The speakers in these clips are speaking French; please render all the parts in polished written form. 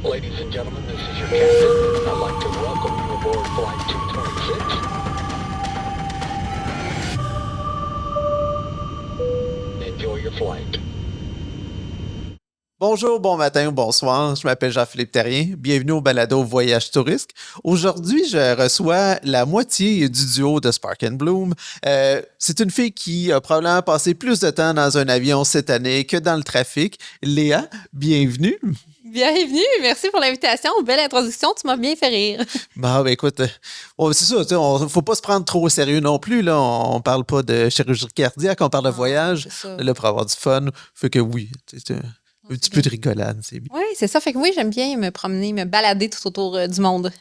Ladies and gentlemen, this is your captain. I'd like to welcome you aboard Flight 226. Enjoy your flight. Bonjour, bon matin ou bonsoir, je m'appelle Jean-Philippe Terrien, bienvenue au balado Voyage Tourisque. Aujourd'hui, je reçois la moitié du duo de Spark and Bloom. C'est une fille qui a probablement passé plus de temps dans un avion cette année que dans le trafic. Léa, bienvenue. Bienvenue, merci pour l'invitation. Belle introduction, tu m'as bien fait rire. Ben écoute, c'est ça, il faut pas se prendre trop au sérieux non plus. Là. On parle pas de chirurgie cardiaque, on parle de voyage. Là, pour avoir du fun, fait que oui, un petit peu de rigolade, c'est bien. Oui, c'est ça. Fait que oui, j'aime bien me promener, me balader tout autour du monde.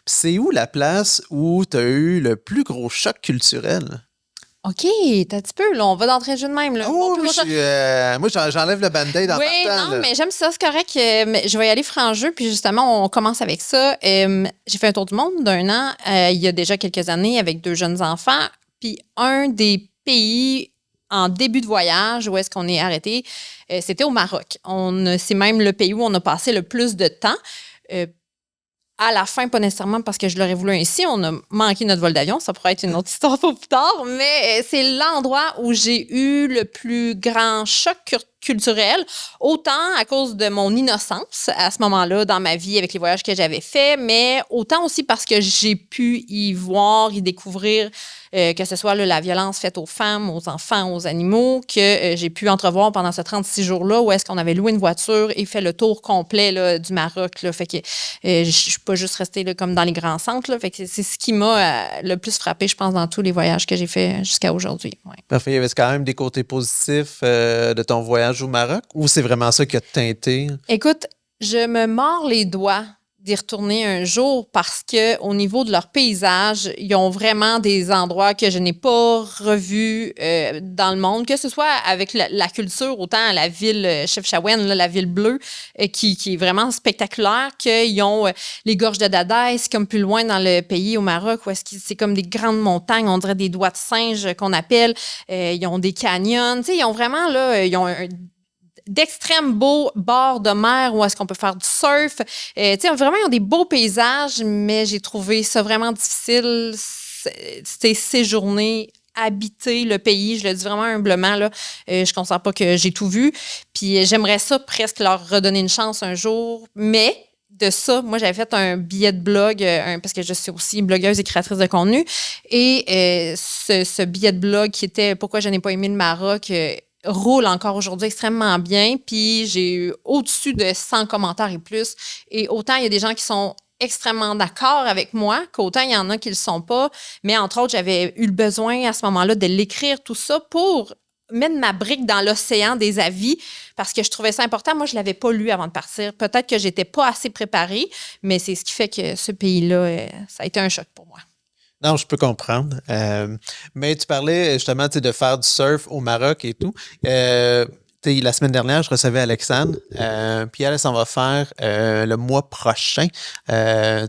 C'est où la place où tu as eu le plus gros choc culturel? OK, t'as un petit peu, là, on va d'entrée de jeu de même. Là. Oh, moi, j'enlève le band-aid en oui, partant. non, là. mais j'aime ça, c'est correct. Je vais y aller franc jeu, puis justement, on commence avec ça. J'ai fait un tour du monde d'un an, il y a déjà quelques années, avec 2 jeunes enfants. Puis un des pays en début de voyage où est-ce qu'on est arrêté, c'était au Maroc. C'est même le pays où on a passé le plus de temps. À la fin, pas nécessairement parce que je l'aurais voulu ainsi, on a manqué notre vol d'avion, ça pourrait être une autre histoire pour plus tard, mais c'est l'endroit où j'ai eu le plus grand choc culturel, autant à cause de mon innocence à ce moment-là dans ma vie avec les voyages que j'avais faits, mais autant aussi parce que j'ai pu y voir, y découvrir que ce soit là, la violence faite aux femmes, aux enfants, aux animaux, que j'ai pu entrevoir pendant ce 36 jours-là où est-ce qu'on avait loué une voiture et fait le tour complet là, du Maroc. Là, fait que je suis pas juste restée là, comme dans les grands centres. Là, fait que c'est ce qui m'a le plus frappé, je pense, dans tous les voyages que j'ai faits jusqu'à aujourd'hui. Ouais. Parfait. Il y avait quand même des côtés positifs de ton voyage au Maroc ou c'est vraiment ça qui a teinté? Écoute, je me mords les doigts d'y retourner un jour parce que au niveau de leur paysage, ils ont vraiment des endroits que je n'ai pas revus dans le monde, que ce soit avec la culture, autant la ville Chefchaouen, la ville bleue, qui est vraiment spectaculaire, qu'ils ont les gorges de Dadaï, c'est comme plus loin dans le pays au Maroc, où est-ce que c'est comme des grandes montagnes, on dirait des doigts de singe qu'on appelle. Ils ont des canyons, tu sais, ils ont vraiment là, ils ont d'extrêmes beaux bords de mer où est-ce qu'on peut faire du surf. Vraiment, ils ont des beaux paysages, mais j'ai trouvé ça vraiment difficile, séjourner, habiter le pays. Je le dis vraiment humblement, là. Je ne considère pas que j'ai tout vu. Puis j'aimerais ça presque leur redonner une chance un jour, mais de ça, moi, j'avais fait un billet de blog, parce que je suis aussi blogueuse et créatrice de contenu, et ce billet de blog qui était « Pourquoi je n'ai pas aimé le Maroc », roule encore aujourd'hui extrêmement bien. Puis j'ai eu au-dessus de 100 commentaires et plus. Et autant il y a des gens qui sont extrêmement d'accord avec moi qu'autant il y en a qui ne le sont pas. Mais entre autres, j'avais eu le besoin à ce moment-là de l'écrire tout ça pour mettre ma brique dans l'océan des avis parce que je trouvais ça important. Moi, je ne l'avais pas lu avant de partir. Peut-être que je n'étais pas assez préparée, mais c'est ce qui fait que ce pays-là, ça a été un choc pour moi. Non, je peux comprendre. Mais tu parlais justement de faire du surf au Maroc et tout. La semaine dernière, je recevais Alexandre. Puis elle s'en va faire le mois prochain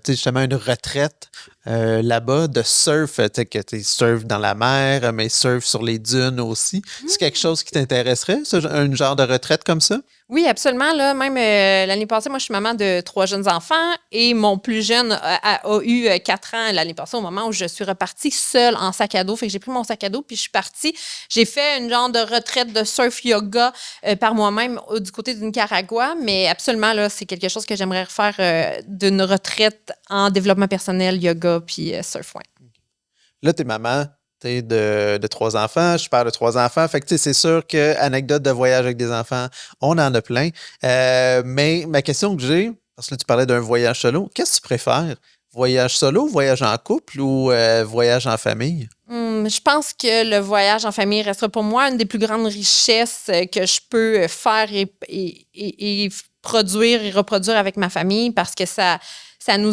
justement une retraite là-bas de surf. Que tu surf dans la mer, mais surf sur les dunes aussi. C'est quelque chose qui t'intéresserait, un genre de retraite comme ça? Oui, absolument. Là, même l'année passée, moi, je suis maman de 3 jeunes enfants et mon plus jeune a eu 4 ans l'année passée au moment où je suis repartie seule en sac à dos. Fait que j'ai pris mon sac à dos puis je suis partie. J'ai fait une genre de retraite de surf yoga par moi-même du côté du Nicaragua, mais absolument, là, c'est quelque chose que j'aimerais refaire d'une retraite en développement personnel, yoga puis surf. Ouais. Là, t'es maman. De 3 enfants, je suis père de 3 enfants. Fait que c'est sûr que anecdote de voyage avec des enfants, on en a plein. Mais ma question que j'ai, parce que là, tu parlais d'un voyage solo, qu'est-ce que tu préfères? Voyage solo, voyage en couple ou voyage en famille? Je pense que le voyage en famille restera pour moi une des plus grandes richesses que je peux faire et produire et reproduire avec ma famille parce que ça nous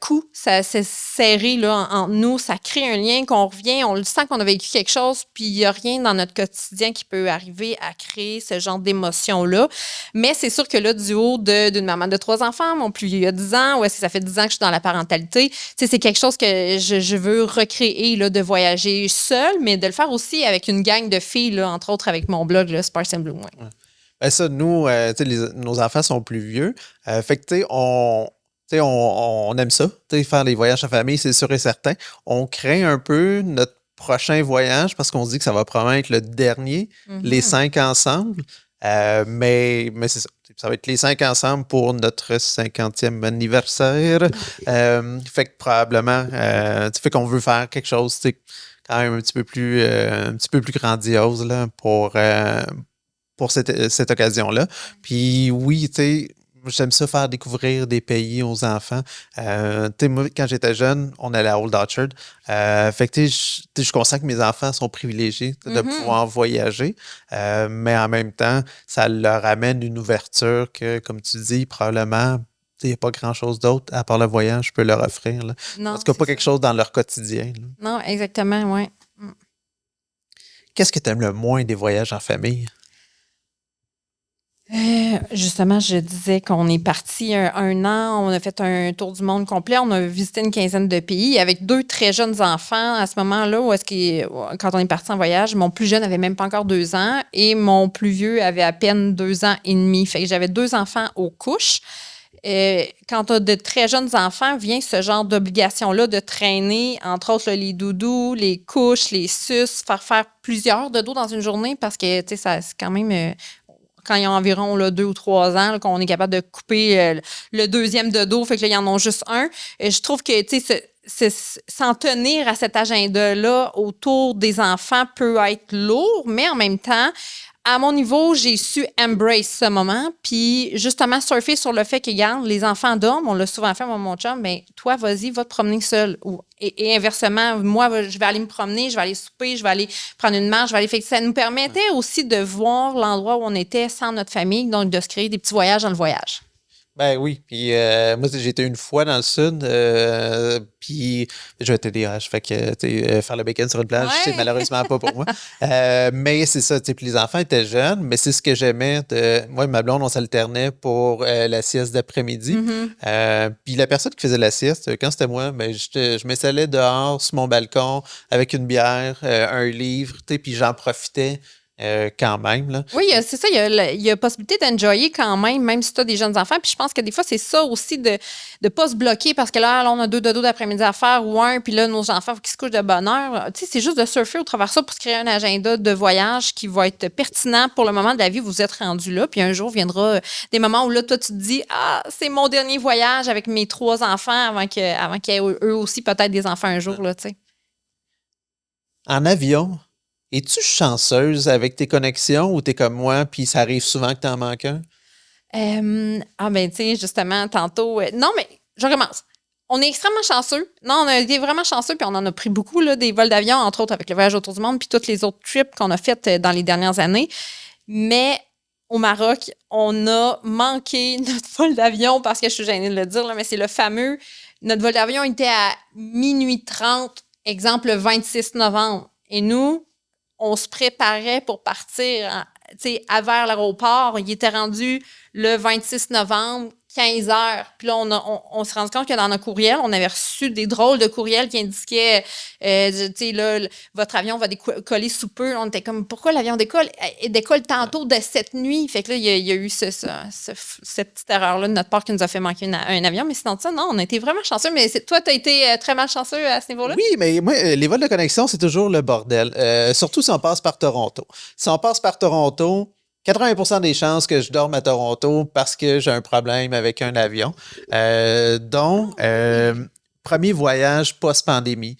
coud, ça s'est serré là, en nous, ça crée un lien qu'on revient, on le sent qu'on a vécu quelque chose, puis il n'y a rien dans notre quotidien qui peut arriver à créer ce genre d'émotion-là. Mais c'est sûr que là, du haut d'une maman de 3 enfants, mon plus vieux il y a 10 ans, ou est-ce que ça fait 10 ans que je suis dans la parentalité, c'est quelque chose que je veux recréer, là, de voyager seule, mais de le faire aussi avec une gang de filles, là, entre autres avec mon blog, là, Spark and Bloom. Ouais. Ben ça, nous, tu sais, nos enfants sont plus vieux. Fait que, tu sais, on aime ça, tu sais, faire les voyages en famille, c'est sûr et certain. On craint un peu notre prochain voyage parce qu'on se dit que ça va probablement être le dernier, les Mhm. 5 ensemble. Mais c'est ça. Ça va être les 5 ensemble pour notre 50e anniversaire. Fait que probablement, tu fait qu'on veut faire quelque chose, tu sais, quand même un petit peu plus grandiose là, pour cette occasion-là. Puis oui, tu sais, j'aime ça faire découvrir des pays aux enfants. Tu sais, moi, quand j'étais jeune, on allait à Old Orchard. Fait que, tu sais, je constate que mes enfants sont privilégiés de Mhm. pouvoir voyager. Mais en même temps, ça leur amène une ouverture que, comme tu dis, probablement, il n'y a pas grand-chose d'autre à part le voyage, je peux leur offrir, là. En Non, tout cas, c'est pas ça. quelque chose dans leur quotidien, là. Non, exactement, oui. Qu'est-ce que tu aimes le moins des voyages en famille? Justement, je disais qu'on est parti un an, on a fait un tour du monde complet, on a visité une quinzaine de pays avec 2 très jeunes enfants à ce moment-là, quand on est parti en voyage, mon plus jeune avait même pas encore 2 ans et mon plus vieux avait à peine 2 ans et demi. Fait que j'avais 2 enfants aux couches. Quand tu as de très jeunes enfants, vient ce genre d'obligation-là de traîner, entre autres, là, les doudous, les couches, les suces, faire plusieurs dodos dans une journée parce que, tu sais, c'est quand même quand ils ont environ là, 2 ou 3 ans, là, qu'on est capable de couper le deuxième de dos, fait que là, ils en ont juste un. Et je trouve que, tu sais, s'en tenir à cet agenda-là autour des enfants peut être lourd, mais en même temps, à mon niveau, j'ai su embrace ce moment, puis justement surfer sur le fait que, regarde, les enfants dorment, on l'a souvent fait, moi, mon chum, mais toi, vas-y, va te promener seul. Et inversement, moi, je vais aller me promener, je vais aller souper, je vais aller prendre une marche, je vais aller. Fait que ça nous permettait aussi de voir l'endroit où on était sans notre famille, donc de se créer des petits voyages dans le voyage. Ben oui, puis moi j'ai été une fois dans le sud, puis j'ai un TDAH, fait que tu sais, faire le bacon sur une plage, c'est Ouais. malheureusement pas pour moi. Mais c'est ça, tu sais, puis les enfants étaient jeunes, mais c'est ce que j'aimais. Moi et ma blonde, on s'alternait pour la sieste d'après-midi. Mhm. Puis la personne qui faisait la sieste, quand c'était moi, ben, je m'installais dehors sur mon balcon avec une bière, un livre, tu sais, puis j'en profitais quand même, là. Oui, c'est ça. Il y a possibilité d'enjoyer quand même si tu as des jeunes enfants. Puis je pense que des fois, c'est ça aussi de ne pas se bloquer parce que là, on a 2 dodos d'après-midi à faire ou un, puis là, nos enfants, faut qu'ils se couchent de bonne heure. Tu sais, c'est juste de surfer au travers de ça pour se créer un agenda de voyage qui va être pertinent pour le moment de la vie où vous êtes rendu là. Puis un jour viendra des moments où là, toi, tu te dis, ah, c'est mon dernier voyage avec mes 3 enfants avant qu'ils aient eux aussi peut-être des enfants un jour, là, tu sais. En avion, es-tu chanceuse avec tes connexions ou t'es comme moi, puis ça arrive souvent que t'en manques un? Ben, tu sais, justement, tantôt. Non, mais je recommence. On est extrêmement chanceux. Non, on a été vraiment chanceux, puis on en a pris beaucoup, là, des vols d'avion, entre autres avec le voyage autour du monde, puis toutes les autres trips qu'on a faites dans les dernières années. Mais au Maroc, on a manqué notre vol d'avion parce que je suis gênée de le dire, là, mais c'est le fameux. Notre vol d'avion était à minuit 30, exemple le 26 novembre. Et nous, on se préparait pour partir vers l'aéroport. Il était rendu le 26 novembre, 15 heures. Puis là, on s'est rendu compte que dans nos courriels, on avait reçu des drôles de courriels qui indiquaient, là, votre avion va décoller sous peu. On était comme, pourquoi l'avion décolle? Il décolle tantôt de cette nuit. Fait que là, il y a eu cette petite erreur-là de notre part qui nous a fait manquer un avion. Mais sinon, ça, non, on a été vraiment chanceux. Mais toi, tu as été très malchanceux à ce niveau-là? Oui, mais moi, les vols de connexion, c'est toujours le bordel. Surtout si on passe par Toronto. Si on passe par Toronto, 80% des chances que je dorme à Toronto parce que j'ai un problème avec un avion. Donc, premier voyage post-pandémie.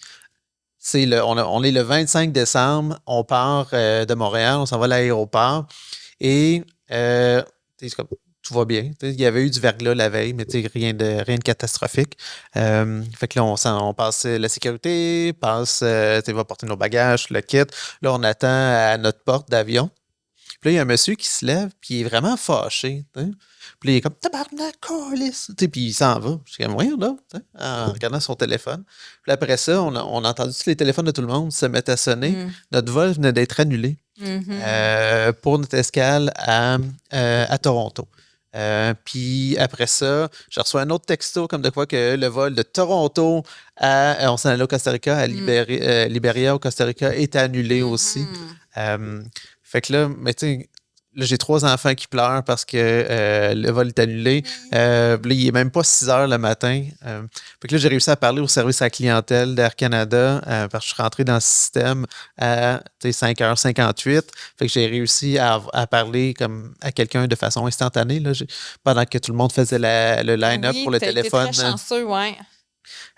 On est le 25 décembre, on part de Montréal, on s'en va à l'aéroport et c'est comme, tout va bien. Il y avait eu du verglas la veille, mais rien de catastrophique. Fait que là, on passe la sécurité, va porter nos bagages, le kit. Là, on attend à notre porte d'avion. Puis là, il y a un monsieur qui se lève, puis il est vraiment fâché. T'sais. Puis là, il est comme tabarnak, câlisse. Puis il s'en va. Je suis comme, voyons là, en regardant son téléphone. Puis après ça, on a entendu tous les téléphones de tout le monde se mettre à sonner. Mm. Notre vol venait d'être annulé pour notre escale à Toronto. Puis après ça, je reçois un autre texto comme de quoi que le vol de Toronto on s'en allait au Costa Rica, à Liberia au Costa Rica, est annulé aussi. Mhm. Fait que là, mais tu sais, Là, j'ai 3 enfants qui pleurent parce que le vol est annulé. Là, il n'est même pas 6 heures le matin. Fait que là, j'ai réussi à parler au service à la clientèle d'Air Canada parce que je suis rentré dans le système à 5h58. Fait que j'ai réussi à parler comme à quelqu'un de façon instantanée là, pendant que tout le monde faisait le line-up Oui, pour le t'as été téléphone. très chanceux, ouais.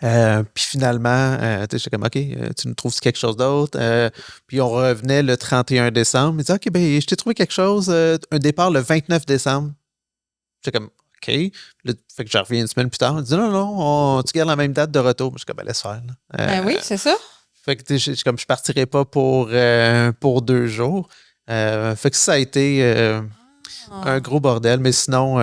Puis finalement, j'étais comme, OK, tu nous trouves quelque chose d'autre? Puis on revenait le 31 décembre. Il dit, OK, ben, je t'ai trouvé quelque chose, un départ le 29 décembre. J'étais comme, OK. Là, fait que je reviens une semaine plus tard. Il dit, non, non, tu gardes la même date de retour. Je suis comme, ben, laisse faire. Là. Ben oui, c'est ça. Fait que je partirai pas pour 2 jours. Fait que ça a été un gros bordel. Mais sinon,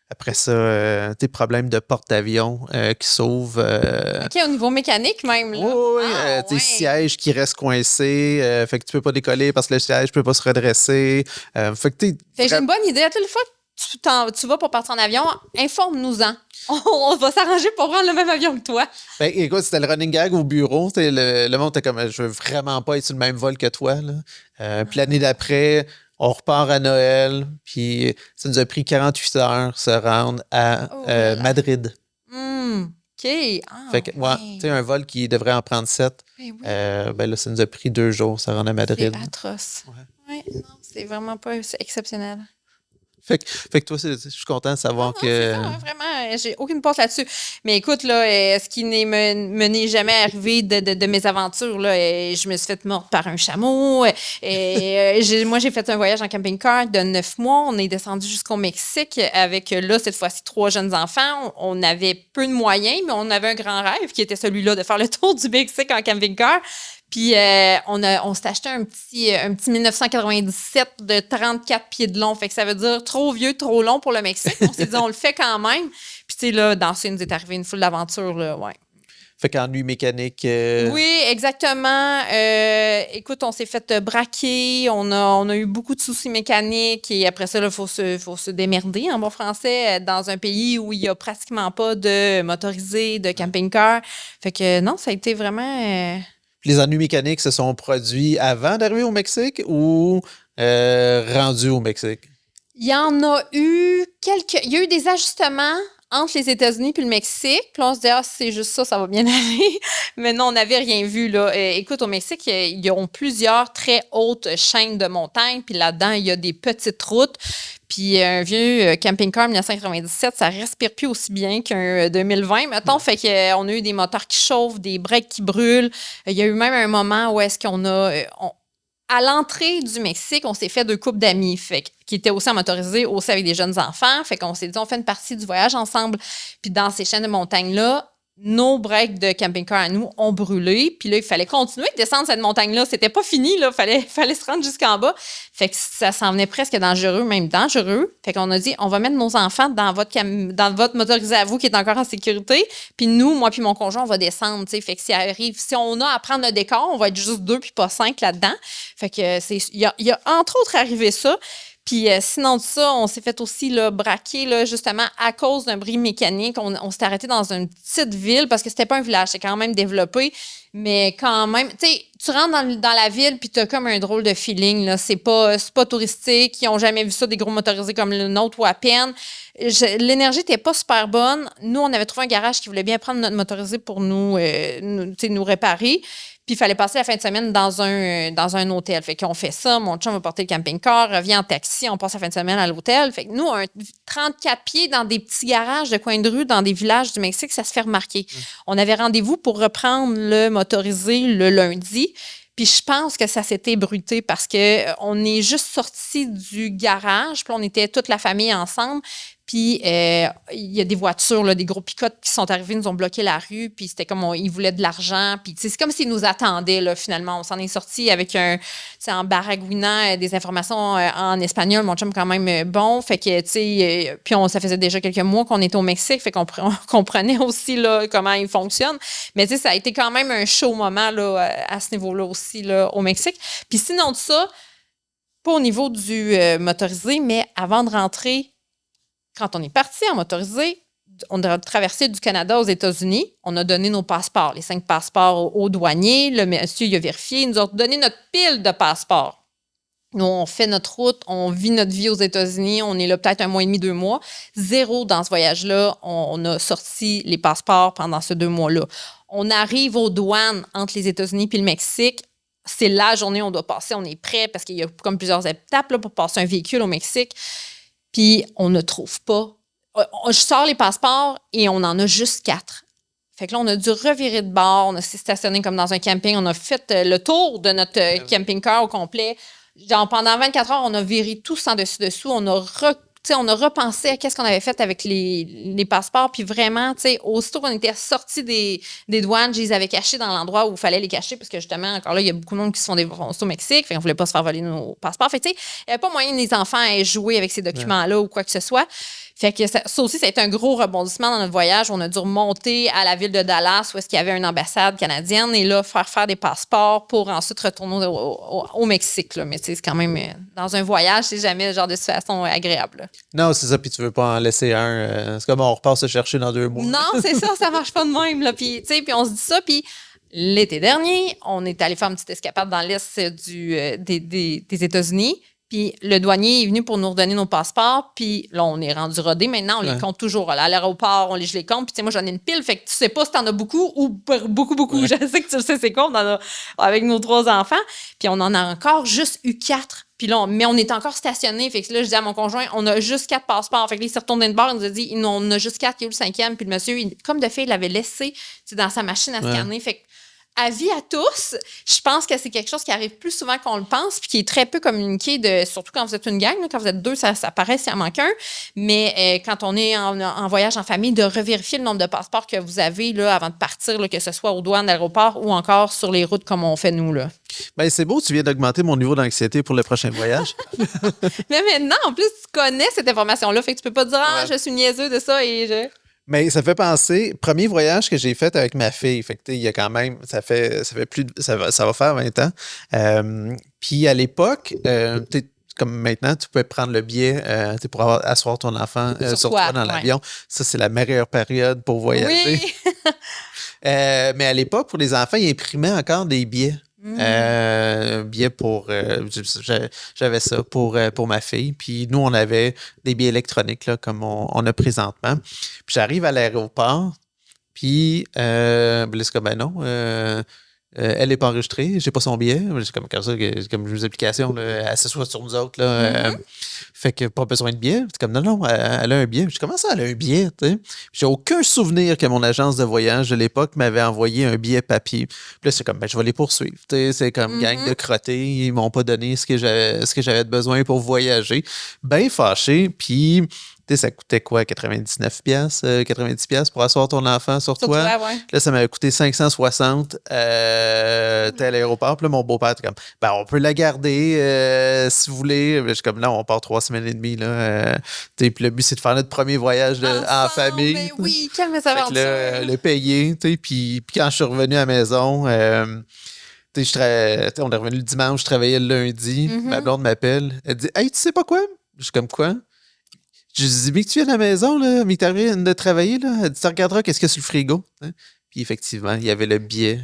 après ça, tes problèmes de porte-avions qui s'ouvent. OK, au niveau mécanique même, là. Oui, tes Ouais. sièges qui restent coincés. Fait que tu peux pas décoller parce que le siège peut pas se redresser. Fait que Fait que j'ai une bonne idée. À toute fois que tu vas pour partir en avion, informe-nous-en. On va s'arranger pour prendre le même avion que toi. ben, écoute, c'était le running gag au bureau. Le monde était comme, je veux vraiment pas être sur le même vol que toi. Là. Puis l'année d'après, on repart à Noël. Puis ça nous a pris 48 heures se rendre à Oh là là. Madrid. OK. Ah, Fait que, ouais, tu sais, un vol qui devrait en prendre 7. oui, oui. Ben là, ça nous a pris 2 jours, ça rend à Madrid. C'est atroce. Ouais. Ouais, non, c'est vraiment pas c'est exceptionnel. Fait que toi, je suis content de savoir Non, que. c'est ça, hein, vraiment, j'ai aucune passe là-dessus. Mais écoute, là, ce qui me n'est jamais arrivé de mes aventures, là, je me suis fait mordre par un chameau. Moi, j'ai fait un voyage en camping-car de 9 mois. On est descendu jusqu'au Mexique avec, là, cette fois-ci, 3 jeunes enfants. On avait peu de moyens, mais on avait un grand rêve qui était celui-là de faire le tour du Mexique en camping-car. Puis on s'est acheté un petit 1997 de 34 pieds de long. Fait que ça veut dire trop vieux, trop long pour le Mexique. On s'est dit, on le fait quand même. Puis tu sais, là, dans ça, il nous est arrivé une foule d'aventures, là, ouais. Fait qu'ennui mécanique. Oui, exactement. Écoute, on s'est fait braquer. On a eu beaucoup de soucis mécaniques. Et après ça, il faut se démerder en bon français dans un pays où il n'y a pratiquement pas de motorisé, de camping-car. Fait que non, ça a été vraiment... Les ennuis mécaniques se sont produits avant d'arriver au Mexique ou rendus au Mexique? Il y en a eu quelques. Il y a eu des ajustements entre les États-Unis puis le Mexique. Puis là, on se dit, si c'est juste ça, ça va bien aller. Mais non, on n'avait rien vu, là. Écoute, au Mexique, ils ont plusieurs très hautes chaînes de montagnes. Puis là-dedans, il y a des petites routes. Puis un vieux camping-car 1997, ça respire plus aussi bien qu'un 2020, mettons. Fait qu'on a eu des moteurs qui chauffent, des breaks qui brûlent. Il y a eu même un moment où est-ce qu'on a... à l'entrée du Mexique, on s'est fait 2 couples d'amis, qui étaient aussi en motorisé, aussi avec des jeunes enfants. Fait qu'on s'est dit, on fait une partie du voyage ensemble. Puis dans ces chaînes de montagne-là, nos breaks de camping-car à nous ont brûlé. Puis là, il fallait continuer de descendre cette montagne-là. C'était pas fini, là. Fallait se rendre jusqu'en bas. Fait que ça s'en venait presque dangereux, même dangereux. Fait qu'on a dit, on va mettre nos enfants dans votre motorisé à vous qui est encore en sécurité. Puis nous, moi puis mon conjoint, on va descendre, tu sais. Fait que si on a à prendre le décor, on va être juste 2 puis pas 5 là-dedans. Fait que il y a entre autres arrivé ça. Puis sinon de ça, on s'est fait aussi là, braquer là, justement à cause d'un bris mécanique. On s'est arrêté dans une petite ville parce que c'était pas un village, c'est quand même développé. Mais quand même, tu sais, tu rentres dans la ville puis tu as comme un drôle de feeling. Là. C'est pas touristique. Ils n'ont jamais vu ça, des gros motorisés comme le nôtre ou à peine. L'énergie n'était pas super bonne. Nous, on avait trouvé un garage qui voulait bien prendre notre motorisé pour nous réparer. Puis il fallait passer la fin de semaine dans un hôtel. Fait qu'on fait ça. Mon chum va porter le camping-car, revient en taxi, on passe la fin de semaine à l'hôtel. Fait que nous, 34 pieds dans des petits garages de coin de rue dans des villages du Mexique, ça se fait remarquer. On avait rendez-vous pour reprendre le motorisé le lundi. Puis je pense que ça s'était ébruité parce qu'on est juste sorti du garage, puis on était toute la famille ensemble. Puis il y a des voitures, là, des gros pick-up qui sont arrivés, nous ont bloqué la rue, puis c'était comme ils voulaient de l'argent. Puis c'est comme s'ils nous attendaient, là, finalement. On s'en est sorti avec en baragouinant des informations en espagnol. Mon chum quand même bon. Fait que, tu sais, puis ça faisait déjà quelques mois qu'on était au Mexique, fait qu'on comprenait aussi là, comment ils fonctionnent. Mais tu sais, ça a été quand même un chaud moment là, à ce niveau-là aussi là, au Mexique. Puis sinon de ça, pas au niveau du motorisé, mais avant de rentrer, quand on est parti en motorisé, on a traversé du Canada aux États-Unis. On a donné nos passeports, les 5 passeports au douanier. Le monsieur, il a vérifié. Il nous a donné notre pile de passeports. Nous, on fait notre route, on vit notre vie aux États-Unis, on est là peut-être 1 mois et demi, 2 mois. Zéro dans ce voyage-là, on a sorti les passeports pendant ces 2 mois-là. On arrive aux douanes entre les États-Unis et le Mexique. C'est la journée où on doit passer, on est prêt parce qu'il y a comme plusieurs étapes là, pour passer un véhicule au Mexique. Puis on ne trouve pas. Je sors les passeports et on en a juste 4. Fait que là, on a dû revirer de bord, on s'est stationné comme dans un camping, on a fait le tour de notre camping-car au complet. Genre, pendant 24 heures, on a viré tout sans dessus-dessous. On a repensé à qu'est-ce qu'on avait fait avec les passeports. Puis vraiment, aussitôt qu'on était sortis des douanes, je les avais cachés dans l'endroit où il fallait les cacher parce que justement, encore là, il y a beaucoup de monde qui se font des bronzes au Mexique. Fait qu'on voulait pas se faire voler nos passeports. Fait que, il n'y avait pas moyen que les enfants aient joué avec ces documents-là ou quoi que ce soit. Fait que ça aussi, ça a été un gros rebondissement dans notre voyage. On a dû remonter à la ville de Dallas où est-ce qu'il y avait une ambassade canadienne et là, faire des passeports pour ensuite retourner au Mexique. Là. Mais c'est quand même, dans un voyage, c'est jamais le genre de situation agréable. Là. Non, c'est ça, puis tu veux pas en laisser un. C'est comme on repart se chercher dans 2 mois. Non, c'est ça marche pas de même. Là. Puis on se dit ça, puis l'été dernier, on est allé faire une petite escapade dans l'est des États-Unis. Puis le douanier est venu pour nous redonner nos passeports. Puis là, on est rendu rodé. Maintenant, on les compte toujours. Là, à l'aéroport, je les compte. Puis moi, j'en ai une pile. Fait que tu sais pas si t'en as beaucoup ou beaucoup. Ouais. Je sais que tu le sais, c'est quoi. On en a avec nos 3 enfants. Puis on en a encore juste eu 4. Puis là, mais on est encore stationné. Fait que là, je dis à mon conjoint, on a juste 4 passeports. Fait que là, il s'est retourné de bord. Il nous a dit, on a juste 4. Il y a eu le 5e. Puis le monsieur, comme de fait, il l'avait laissé dans sa machine à scanner. Fait que avis à tous, je pense que c'est quelque chose qui arrive plus souvent qu'on le pense puis qui est très peu communiqué, surtout quand vous êtes une gang. Là, quand vous êtes 2, ça paraît s'il en manque un. Mais quand on est en voyage en famille, de revérifier le nombre de passeports que vous avez là, avant de partir, là, que ce soit aux douanes, à l'aéroport ou encore sur les routes comme on fait nous. Là. Ben, c'est beau, tu viens d'augmenter mon niveau d'anxiété pour le prochain voyage. Mais maintenant, en plus, tu connais cette information-là. Fait que tu peux pas dire « Ah, je suis niaiseux de ça et je... » Mais ça fait penser, premier voyage que j'ai fait avec ma fille, fait que il y a quand même, ça va faire 20 ans. Puis à l'époque, comme maintenant, tu peux prendre le billet pour asseoir ton enfant sur toi dans l'avion. Ça, c'est la meilleure période pour voyager. Oui. Mais à l'époque, pour les enfants, ils imprimaient encore des billets. Billets pour... j'avais ça pour ma fille. Puis nous, on avait des billets électroniques, là, comme on a présentement. Puis j'arrive à l'aéroport, puis c'est comme, ben non, elle n'est pas enregistrée, j'ai pas son billet. C'est comme ça, comme les applications, là, elle s'assoit sur nous autres. Là, fait que pas besoin de billet. C'est comme, non, elle a un billet. Je dis, comment ça, elle a un billet? T'sais? J'ai aucun souvenir que mon agence de voyage de l'époque m'avait envoyé un billet papier. Puis là, c'est comme, ben, je vais les poursuivre. T'sais? C'est comme gang de crottés. Ils m'ont pas donné ce que j'avais besoin pour voyager. Ben fâché. Puis... ça coûtait quoi, 99 pièces, 90 pièces pour asseoir ton enfant sur toi. Ouais. Là, ça m'avait coûté 560 à l'aéroport. Puis là, mon beau-père était comme, ben, on peut la garder si vous voulez. Je suis comme, non, on part 3 semaines et demie. Là, puis le but, c'est de faire notre premier voyage en famille. Mais oui, quelle mésaventure. Le payer. Puis quand je suis revenu à la maison, on est revenu le dimanche, je travaillais le lundi. Ma blonde m'appelle. Elle dit, hey, tu sais pas quoi? Je suis comme, quoi? Je dis, mais que tu viens à la maison, là, mais que tu viens de travailler, là, elle dit, tu regarderas qu'est-ce qu'il y a sur le frigo. Hein? Puis effectivement, il y avait le billet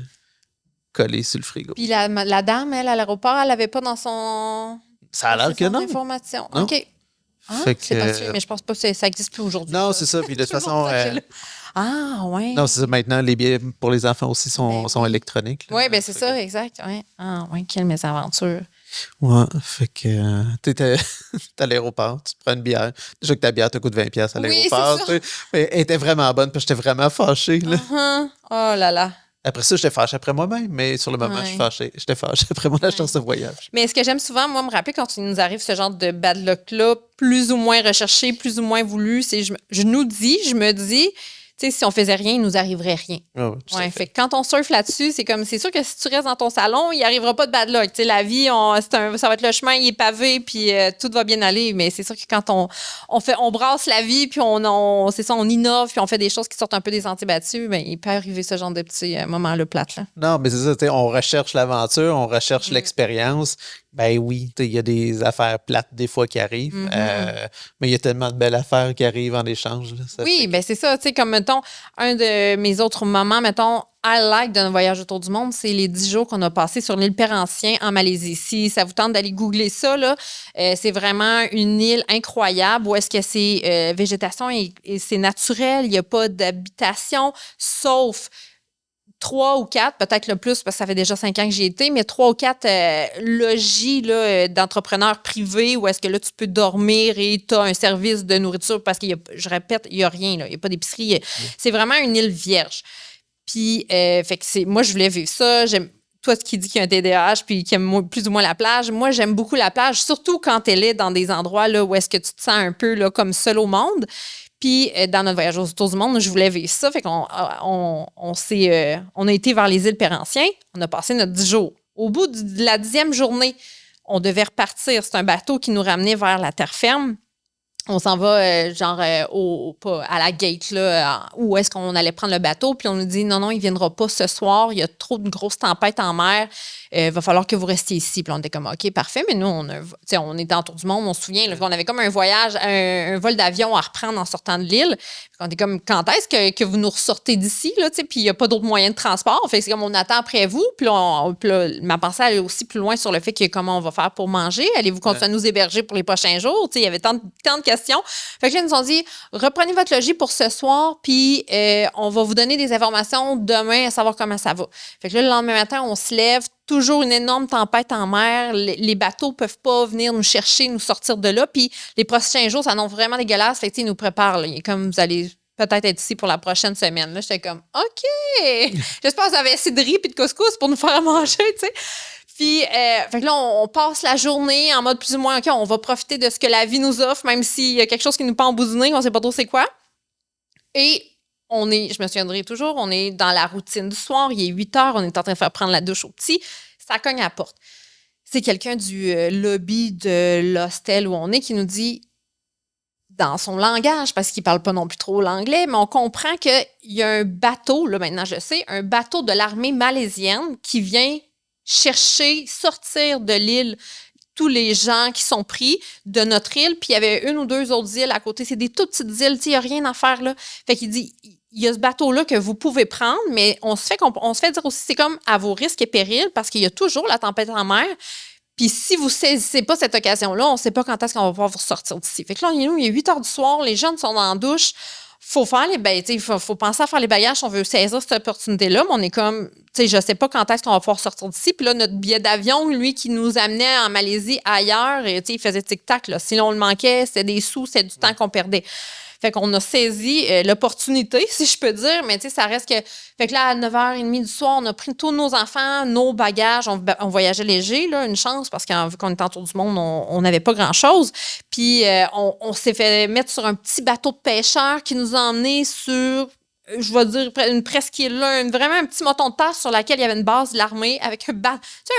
collé sur le frigo. Puis la dame, elle, à l'aéroport, elle n'avait pas dans son... Ça a l'air que non. Information. Non. OK. C'est particulier, mais je pense pas que ça n'existe plus aujourd'hui. Non, c'est ça. Puis de toute façon... Ah, ouais. Non, c'est ça. Maintenant, les billets pour les enfants aussi sont électroniques. Oui, bien c'est ça, exact. Ouais. Ah, ouais, quelle mésaventure. Ouais, fait que t'es à l'aéroport, tu te prends une bière. Déjà que ta bière te coûte 20$ à l'aéroport. Oui, elle était vraiment bonne, parce que j'étais vraiment fâché. Là. Oh là là. Après ça, j'étais fâché après moi-même, mais sur le moment, j'étais fâché après mon agence de voyage. Mais ce que j'aime souvent, moi, me rappeler quand il nous arrive ce genre de bad luck-là, plus ou moins recherché, plus ou moins voulu, c'est je me dis, tu sais, si on faisait rien, il nous arriverait rien. Fait que quand on surfe là-dessus, c'est sûr que si tu restes dans ton salon, il n'y arrivera pas de bad luck. Tu sais, la vie, ça va être le chemin, il est pavé, puis tout va bien aller. Mais c'est sûr que quand on brasse la vie, puis on innove, puis on fait des choses qui sortent un peu des sentiers battus, ben, il peut arriver ce genre de petits moments-là plates. Là. Non, mais c'est ça, tu sais, on recherche l'aventure, on recherche l'expérience. Ben oui, il y a des affaires plates des fois qui arrivent, mais il y a tellement de belles affaires qui arrivent en échange. Là, oui, ben c'est ça. Tu sais, comme, mettons, un de mes autres moments, mettons, highlight de notre voyage autour du monde, c'est les 10 jours qu'on a passés sur l'île Perhentian en Malaisie. Si ça vous tente d'aller googler ça, là, c'est vraiment une île incroyable où est-ce que c'est végétation et c'est naturel. Il n'y a pas d'habitation, sauf 3 ou 4, peut-être le plus, parce que ça fait déjà 5 ans que j'y étais, mais 3 ou 4 logis là, d'entrepreneurs privés où est-ce que là, tu peux dormir et tu as un service de nourriture parce qu'il y a, je répète, il n'y a rien, là, il n'y a pas d'épicerie. C'est vraiment une île vierge. Puis, fait que moi, je voulais vivre ça. Toi, qui dis qu'il y a un TDAH puis qui aime plus ou moins la plage, moi, j'aime beaucoup la plage, surtout quand elle est dans des endroits là, où est-ce que tu te sens un peu là, comme seul au monde. Puis, dans notre voyage autour du monde, je voulais vivre ça. Fait qu'on on a été vers les îles Perhentian. On a passé notre 10 jours. Au bout de la 10e journée, on devait repartir. C'est un bateau qui nous ramenait vers la terre ferme. On s'en va, à la gate, là, où est-ce qu'on allait prendre le bateau. Puis on nous dit, non, il ne viendra pas ce soir. Il y a trop de grosses tempêtes en mer. Il va falloir que vous restiez ici. Puis on était comme, OK, parfait. Mais nous, on était en tour du monde, on se souvient. Là, on avait comme un voyage, un vol d'avion à reprendre en sortant de l'île. On était comme, quand est-ce que vous nous ressortez d'ici? Là, puis il n'y a pas d'autres moyens de transport. Fait que c'est comme, on attend après vous. Puis là, ma pensée allait aussi plus loin sur le fait que comment on va faire pour manger. Allez-vous continuer à nous héberger pour les prochains jours? Il y avait tant de questions. Fait que là, ils nous ont dit, reprenez votre logis pour ce soir, puis on va vous donner des informations demain à savoir comment ça va. Fait que là, le lendemain matin, on se lève, toujours une énorme tempête en mer. Les bateaux peuvent pas venir nous chercher, nous sortir de là. Puis les prochains jours, ça annonce vraiment dégueulasse. Fait que, ils nous préparent. Là. Comme vous allez peut-être être ici pour la prochaine semaine. Là, j'étais comme, OK! J'espère que vous avez assez de riz et de couscous pour nous faire à manger, tu sais. Puis, fait que là, on passe la journée en mode plus ou moins, OK, on va profiter de ce que la vie nous offre, même s'il y a quelque chose qui nous pend en bout du nez, on ne sait pas trop c'est quoi. Et je me souviendrai toujours, on est dans la routine du soir, il est 8 heures, on est en train de faire prendre la douche au petit, ça cogne à la porte. C'est quelqu'un du lobby de l'hostel où on est qui nous dit, dans son langage, parce qu'il ne parle pas non plus trop l'anglais, mais on comprend qu'il y a un bateau, là maintenant je sais, un bateau de l'armée malaisienne qui vient sortir de l'île tous les gens qui sont pris de notre île, puis il y avait 1 ou 2 autres îles à côté. C'est des toutes petites îles, il n'y a rien à faire là. Fait qu'il dit, il y a ce bateau-là que vous pouvez prendre, mais on se fait dire aussi, c'est comme à vos risques et périls, parce qu'il y a toujours la tempête en mer. Puis si vous ne saisissez pas cette occasion-là, on ne sait pas quand est-ce qu'on va pouvoir vous sortir d'ici. Fait que là, il est 8 heures du soir, les jeunes sont en douche. Faut penser à faire les bagages si on veut saisir cette opportunité-là, mais on est comme, je sais pas quand est-ce qu'on va pouvoir sortir d'ici. Puis là, notre billet d'avion, lui, qui nous amenait en Malaisie ailleurs, et il faisait tic-tac, là. Si on le manquait, c'était des sous, c'était du temps qu'on perdait. Fait qu'on a saisi l'opportunité, si je peux dire, mais ça reste que... Fait que là, à 9h30 du soir, on a pris tous nos enfants, nos bagages, on voyageait léger, là, une chance, parce qu'on vu qu'on était en tour du monde, on n'avait pas grand-chose. Puis on s'est fait mettre sur un petit bateau de pêcheurs qui nous a emmenés sur... je vais dire une presqu'île là, vraiment un petit moton de terre sur laquelle il y avait une base de l'armée avec un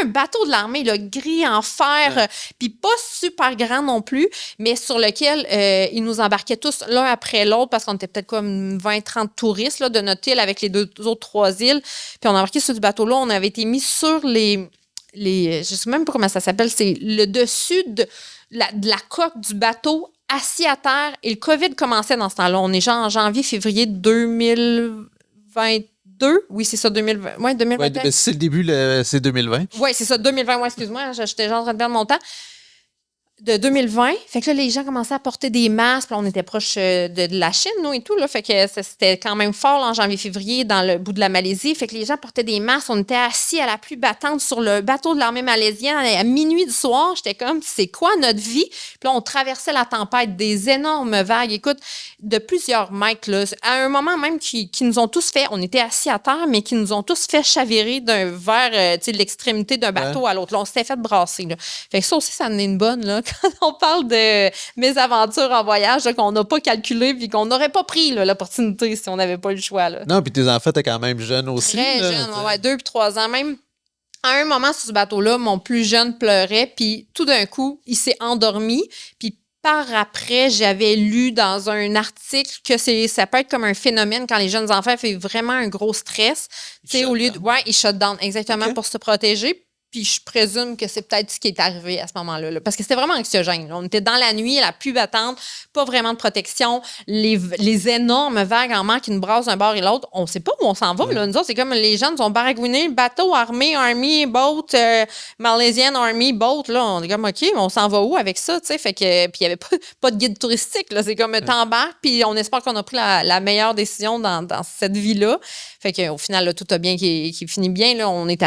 bateau de l'armée là, gris en fer, puis pas super grand non plus, mais sur lequel ils nous embarquaient tous l'un après l'autre parce qu'on était peut-être comme 20-30 touristes là, de notre île avec les 2 autres 3 îles. Puis on a embarqué sur ce bateau-là, on avait été mis sur les je sais même pas comment ça s'appelle, c'est le dessus de la coque du bateau, assis à terre, et le COVID commençait dans ce temps-là. On est genre en janvier-février 2022. Oui, c'est ça, 2020. Ouais, 2021. Ouais, c'est le début, c'est 2020. Oui, c'est ça, 2020. Ouais, excuse-moi, j'étais genre en train de perdre mon temps. De 2020. Fait que là, les gens commençaient à porter des masques. Là, on était proche de la Chine, nous, et tout. Là, fait que c'était quand même fort là, en janvier-février dans le bout de la Malaisie. Fait que les gens portaient des masques. On était assis à la pluie battante sur le bateau de l'armée malaisienne à minuit du soir. J'étais comme, c'est quoi notre vie? Puis là, on traversait la tempête, des énormes vagues. Écoute, de plusieurs mètres. Là, à un moment même qui nous ont tous fait, on était assis à terre, mais qui nous ont tous fait chavirer vers de l'extrémité d'un bateau à l'autre. Là, on s'était fait brasser. Là. Fait que ça aussi, ça en est une bonne, là. Quand on parle de mes aventures en voyage, là, qu'on n'a pas calculé puis qu'on n'aurait pas pris là, l'opportunité si on n'avait pas eu le choix. Là. Non, puis tes enfants étaient quand même jeunes aussi. Très jeunes, 2 puis 3 ans. Même à un moment sur ce bateau-là, mon plus jeune pleurait, puis tout d'un coup, il s'est endormi. Puis par après, j'avais lu dans un article que ça peut être comme un phénomène quand les jeunes enfants font vraiment un gros stress. Au lieu de, ils shut down, exactement, pour se protéger. Puis je présume que c'est peut-être ce qui est arrivé à ce moment-là. Là. Parce que c'était vraiment anxiogène. Là. On était dans la nuit, la pluie battante, pas vraiment de protection, les énormes vagues en mer qui nous brassent d'un bord et l'autre. On sait pas où on s'en va. Là. Nous autres, c'est comme les gens nous ont baragouiné, bateau, armée, army, boat, Malaysian Army, boat. Là. On est comme, OK, mais on s'en va où avec ça? T'sais? Fait que, puis il n'y avait pas de guide touristique. Là. C'est comme, t'embarques, puis on espère qu'on a pris la meilleure décision dans cette vie-là. Fait qu'au final, là, tout a bien qui finit bien. Là. On est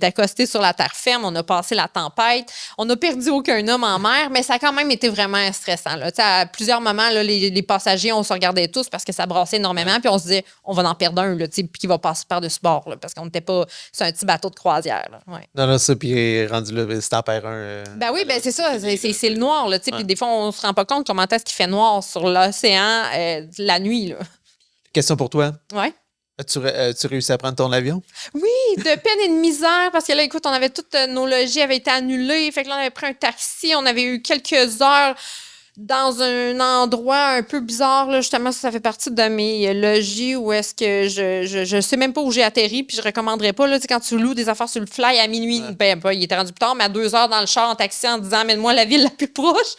accosté sur la terre ferme, on a passé la tempête, on n'a perdu aucun homme en mer, mais ça a quand même été vraiment stressant. Là. À plusieurs moments, là, les passagers, on se regardait tous parce que ça brassait énormément, puis on se disait, on va en perdre un, là, puis qui va passer par-dessus bord, là, parce qu'on n'était pas sur un petit bateau de croisière. Là. Ouais. Non, ça, puis rendu là, c'est tempère Ben oui, ben c'est ça, c'est le noir, là, puis des fois, on se rend pas compte comment est-ce qu'il fait noir sur l'océan la nuit. Là. Question pour toi. Ouais. As-tu réussi à prendre ton avion? Oui, de peine et de misère, parce que là, écoute, on avait toutes nos logis avaient été annulés. Fait que là, on avait pris un taxi. On avait eu quelques heures dans un endroit un peu bizarre. Là, justement, ça fait partie de mes logis où est-ce que je sais même pas où j'ai atterri, puis je recommanderais pas. Là, quand tu loues des affaires sur le fly à minuit, ben, il était rendu plus tard, mais à 2 heures dans le char en taxi en disant, amène-moi la ville la plus proche.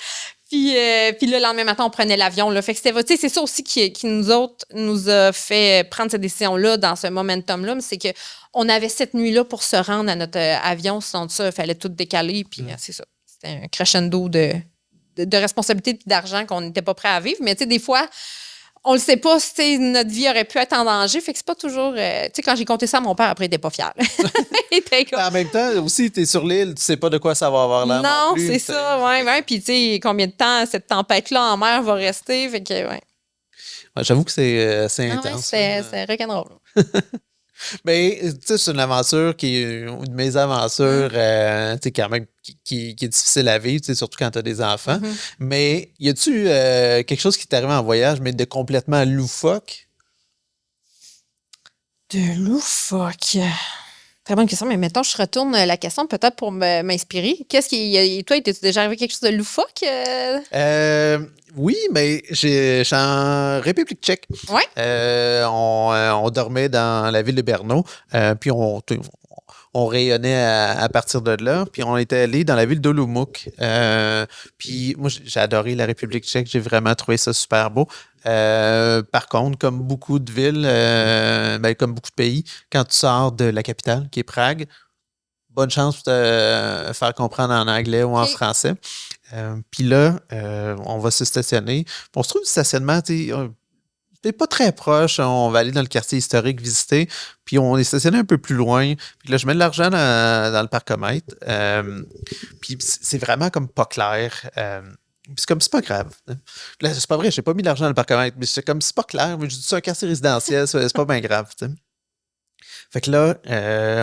Puis le lendemain matin, on prenait l'avion. Là. Fait que c'était, c'est ça aussi qui nous autres nous a fait prendre cette décision-là dans ce momentum-là. Mais c'est qu'on avait cette nuit-là pour se rendre à notre avion. Sinon, ça, il fallait tout décaler. Puis c'est ça. C'était un crescendo de responsabilité et d'argent qu'on n'était pas prêt à vivre. Mais tu sais, des fois, on le sait pas si notre vie aurait pu être en danger. Fait que c'est pas toujours. Tu sais, quand j'ai compté ça à mon père, après, il était pas fier. Il était comme... En même temps, aussi, tu es sur l'île, tu sais pas de quoi ça va avoir l'air. Non, plus, c'est ça, ouais. Puis, tu sais, combien de temps cette tempête-là en mer va rester? Fait que, ouais. Ouais, j'avoue que c'est assez Ah ouais, intense. c'est rock'n'roll. Mais, tu sais, c'est une aventure qui est une de mes aventures, tu sais, quand même, qui est difficile à vivre, tu sais, surtout quand tu as des enfants. Mais, y a-tu quelque chose qui t'est arrivé en voyage, mais de complètement loufoque? De loufoque. Très bonne question, mais mettons, je retourne la question peut-être pour m'inspirer. Toi, t'es-tu déjà arrivé quelque chose de loufoque? Oui, mais je suis en République tchèque. Ouais. On dormait dans la ville de Brno, puis on rayonnait à partir de là, puis on était allé dans la ville d'Olomouc. Puis moi, j'ai adoré la République tchèque, j'ai vraiment trouvé ça super beau. Par contre, comme beaucoup de villes, comme beaucoup de pays, quand tu sors de la capitale, qui est Prague, bonne chance pour te faire comprendre en anglais ou en français. Puis là, on va se stationner. On se trouve du stationnement, t'es pas très proche. On va aller dans le quartier historique visiter. Puis on est stationné un peu plus loin. Puis là, je mets de l'argent dans le parcomètre. Puis c'est vraiment comme pas clair. C'est comme, c'est pas grave. Là, c'est pas vrai, j'ai pas mis de l'argent dans le parcomètre. Mais c'est comme, c'est pas clair. Mais je dis, c'est un quartier résidentiel, c'est pas bien grave. T'sais. Fait que là,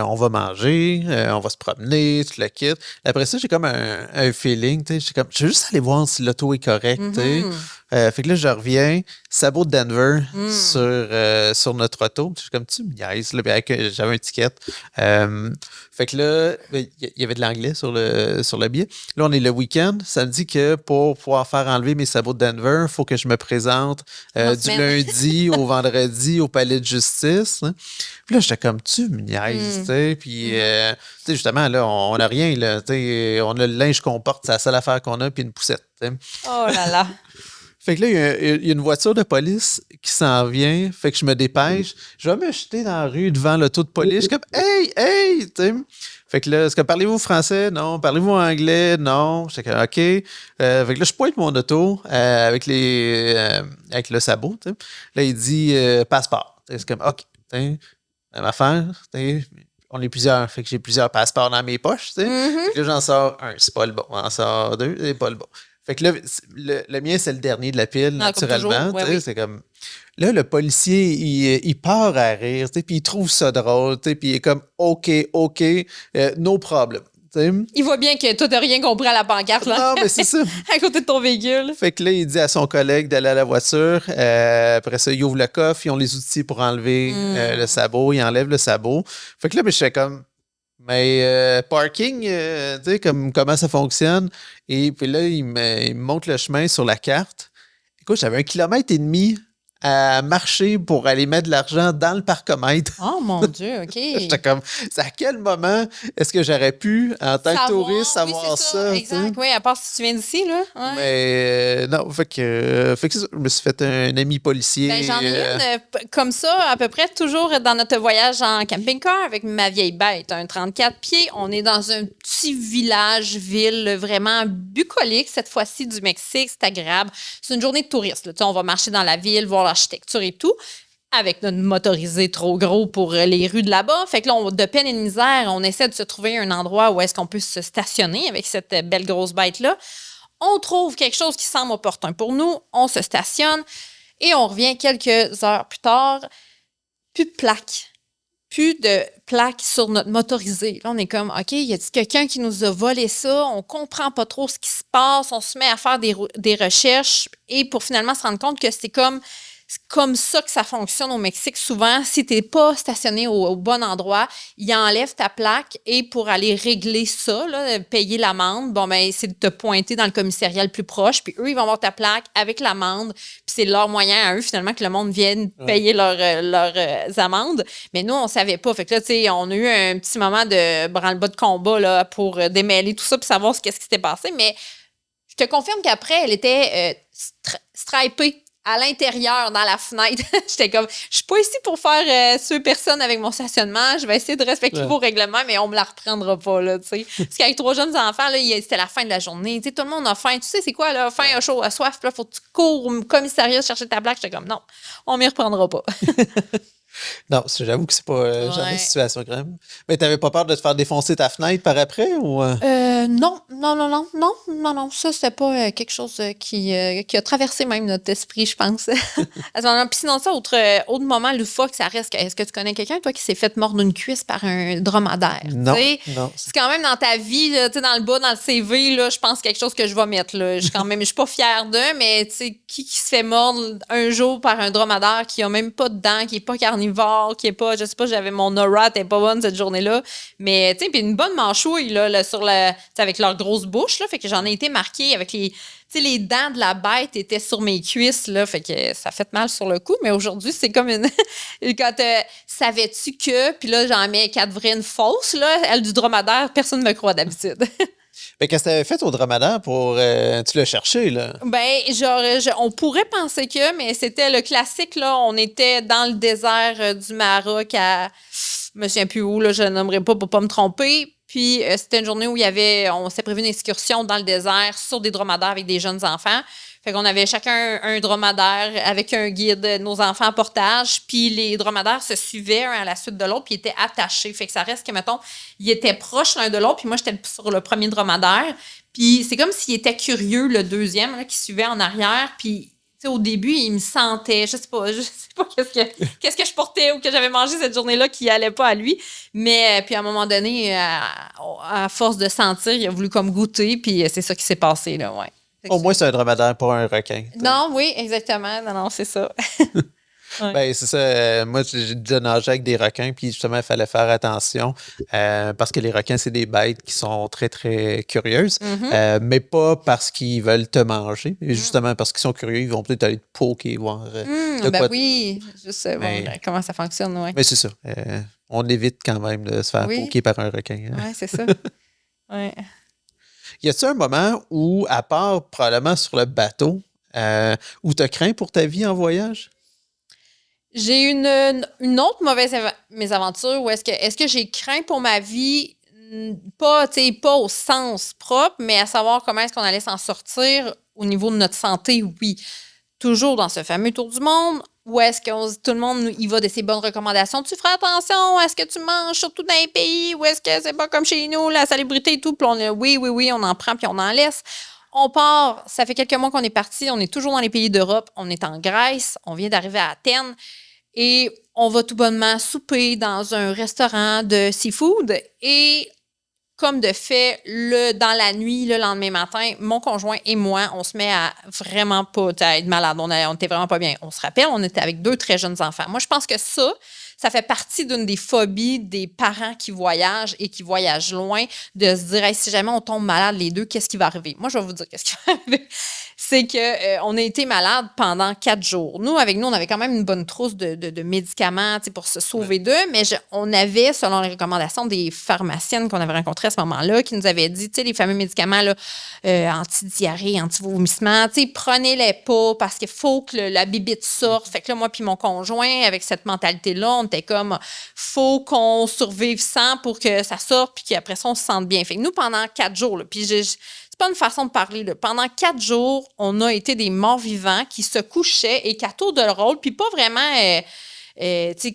on va manger, on va se promener, tu le quittes. Après ça, j'ai comme un feeling, tu sais, je veux juste aller voir si l'auto est correcte, tu sais. Fait que là, je reviens, sabot de Denver sur notre auto. Je suis comme, tu me niaises, là, j'avais un ticket. Fait que là, il y avait de l'anglais sur le billet. Là, on est le week-end. Ça me dit que pour pouvoir faire enlever mes sabots de Denver, il faut que je me présente du lundi au vendredi au palais de justice. Hein. Puis là, j'étais comme, tu me niaises, tu sais. Puis, tu sais, justement, là, on n'a rien, là. Tu sais, on a le linge qu'on porte, c'est la seule affaire qu'on a, puis une poussette, tu sais. Oh là là. Fait que là, il y a une voiture de police qui s'en vient. Fait que je me dépêche. Je vais me jeter dans la rue devant l'auto de police. Je suis comme, hey, tu sais. Fait que là, est-ce que parlez-vous français? Non. Parlez-vous anglais? Non. J'étais comme, OK. Fait que là, je pointe mon auto avec le sabot, tu sais. Là, il dit passeport. C'est comme, OK. Même affaire. On est plusieurs. Fait que j'ai plusieurs passeports dans mes poches, tu sais. Fait que là, j'en sors un. C'est pas le bon. J'en sors deux. C'est pas le bon. Fait que là, le mien, c'est le dernier de la pile, naturellement. Oui. C'est comme. Là, le policier, il part à rire, puis il trouve ça drôle, puis il est comme OK, no problem. T'sais. Il voit bien que toi, t'as rien compris à la pancarte, là. Non, mais c'est ça. À côté de ton véhicule. Fait que là, il dit à son collègue d'aller à la voiture. Après ça, il ouvre le coffre, ils ont les outils pour enlever le sabot, il enlève le sabot. Fait que là, je fais comme. Mais parking, tu sais, comment ça fonctionne. Et puis là, il me montre le chemin sur la carte. Écoute, j'avais 1,5 km à marcher pour aller mettre de l'argent dans le parcomètre. Oh mon Dieu, OK. J'étais comme, c'est à quel moment est-ce que j'aurais pu, en tant que touriste, oui, savoir c'est ça? tu sais? exact. Oui, à part si tu viens d'ici, là. Ouais. Mais non, fait que c'est ça, je me suis fait un ami policier. Ben, j'en ai une comme ça, à peu près toujours dans notre voyage en camping-car avec ma vieille bête, un 34 pieds. On est dans un petit village-ville vraiment bucolique, cette fois-ci du Mexique. C'est agréable. C'est une journée de touristes. Là. Tu sais, on va marcher dans la ville, voir l'architecture et tout, avec notre motorisé trop gros pour les rues de là-bas. Fait que là, de peine et de misère, on essaie de se trouver un endroit où est-ce qu'on peut se stationner avec cette belle grosse bête-là. On trouve quelque chose qui semble opportun pour nous. On se stationne. Et on revient quelques heures plus tard, plus de plaques. Plus de plaques sur notre motorisé. Là, on est comme, OK, y a-t-il quelqu'un qui nous a volé ça? On comprend pas trop ce qui se passe. On se met à faire des recherches et pour finalement se rendre compte que c'est comme ça que ça fonctionne au Mexique. Souvent, si tu n'es pas stationné au bon endroit, ils enlèvent ta plaque et pour aller régler ça, là, payer l'amende, bon, ben, c'est de te pointer dans le commissariat le plus proche. Puis eux, ils vont avoir ta plaque avec l'amende. Puis c'est leur moyen à eux, finalement, que le monde vienne payer leurs amendes. Mais nous, on ne savait pas. Fait que là, tu sais, on a eu un petit moment de branle-bas de combat là, pour démêler tout ça puis savoir qu'est-ce qui s'était passé. Mais je te confirme qu'après, elle était stripée à l'intérieur, dans la fenêtre. J'étais comme, je suis pas ici pour faire suer personne avec mon stationnement. Je vais essayer de respecter vos règlements, mais on me la reprendra pas, là, tu sais. Parce qu'avec 3 jeunes enfants, là, c'était la fin de la journée. Tu sais, tout le monde a faim. Tu sais, c'est quoi, là? Faim, a chaud, a soif. Puis là, faut que tu cours au commissariat chercher ta plaque. J'étais comme, non, on m'y reprendra pas. Non, j'avoue que c'est pas le genre de situation grave. Mais t'avais pas peur de te faire défoncer ta fenêtre par après ou Non. Ça, c'était pas quelque chose qui a traversé même notre esprit, je pense. À ce moment-là. Puis sinon, ça, autre moment loufoque, ça reste. Est-ce que tu connais quelqu'un, toi, qui s'est fait mordre une cuisse par un dromadaire? Non. C'est quand même dans ta vie, là, dans le bas, dans le CV, là, je pense quelque chose que je vais mettre. Là. Je suis pas fière d'eux, mais qui se fait mordre un jour par un dromadaire qui a même pas de dents, qui est pas carnivore, qui est pas, je sais pas, j'avais mon aura, t'es pas bonne cette journée-là. Mais, tu sais, puis une bonne manchouille, là, sur avec leur grosse bouche, là, fait que j'en ai été marquée avec les dents de la bête étaient sur mes cuisses, là, fait que ça fait mal sur le coup, mais aujourd'hui, c'est comme une... Quand savais-tu que... Puis là, j'en mets 4 vraies, une fausse, là, elle du dromadaire, personne ne me croit d'habitude. Mais qu'est-ce que t'avais fait au dromadaire pour... tu l'as cherché, là? Ben, on pourrait penser que, mais c'était le classique, là, on était dans le désert du Maroc à... Je me souviens plus où, là, je ne nommerai pas pour pas me tromper. Puis, c'était une journée où on s'est prévu une excursion dans le désert sur des dromadaires avec des jeunes enfants. Fait qu'on avait chacun un dromadaire avec un guide, nos enfants en portage. Puis, les dromadaires se suivaient un à la suite de l'autre, puis ils étaient attachés. Fait que ça reste que, mettons, ils étaient proches l'un de l'autre, puis moi, j'étais sur le premier dromadaire. Puis, c'est comme s'il était curieux, le deuxième, là, qui suivait en arrière. Puis, au début, il me sentait, je sais pas qu'est-ce que je portais ou que j'avais mangé cette journée-là qui allait pas à lui. Mais puis à un moment donné, à force de sentir, il a voulu comme goûter, puis c'est ça qui s'est passé, là, ouais. Au moins, c'est un dromadaire, pas un requin. Non, oui, exactement. Non, c'est ça. Ouais. Ben, c'est ça. Moi, j'ai déjà nagé avec des requins, puis justement, il fallait faire attention parce que les requins, c'est des bêtes qui sont très, très curieuses, mais pas parce qu'ils veulent te manger, justement parce qu'ils sont curieux, ils vont peut-être aller te poker, voir. Oui, je sais comment ça fonctionne, oui. Mais c'est ça. On évite quand même de se faire poker par un requin. Oui, c'est ça. Ouais. Y a-t-il un moment où, à part probablement sur le bateau, où tu as craint pour ta vie en voyage? J'ai une autre mauvaise mésaventure où est-ce que j'ai craint pour ma vie, pas au sens propre, mais à savoir comment est-ce qu'on allait s'en sortir au niveau de notre santé, oui. Toujours dans ce fameux tour du monde, où est-ce que tout le monde y va de ses bonnes recommandations. Tu feras attention à ce que tu manges, surtout dans les pays où est-ce que c'est pas comme chez nous, la salubrité et tout. Puis oui, on en prend puis on en laisse. On part, ça fait quelques mois qu'on est parti, on est toujours dans les pays d'Europe, on est en Grèce, on vient d'arriver à Athènes et on va tout bonnement souper dans un restaurant de seafood et comme de fait, dans la nuit, le lendemain matin, mon conjoint et moi, on se met à vraiment pas être malade. On était vraiment pas bien. On se rappelle, on était avec 2 très jeunes enfants. Moi, je pense que ça ça fait partie d'une des phobies des parents qui voyagent et qui voyagent loin, de se dire, hey, si jamais on tombe malade les deux, qu'est-ce qui va arriver? Moi, je vais vous dire qu'est-ce qui va arriver. C'est qu'on a été malade pendant 4 jours. Nous, avec nous, on avait quand même une bonne trousse de médicaments pour se sauver d'eux, mais on avait, selon les recommandations des pharmaciennes qu'on avait rencontrées à ce moment-là, qui nous avaient dit, les fameux médicaments là, anti-diarrhée, anti-vomissement, prenez-les pas parce qu'il faut que la bibite sorte. Fait que là, moi puis mon conjoint, avec cette mentalité-là, on était comme, faut qu'on survive sans pour que ça sorte, puis qu'après ça, on se sente bien. Fait que nous, pendant 4 jours, là, puis pas une façon de parler. Là. Pendant 4 jours, on a été des morts-vivants qui se couchaient et qu'à tour de rôle, puis pas vraiment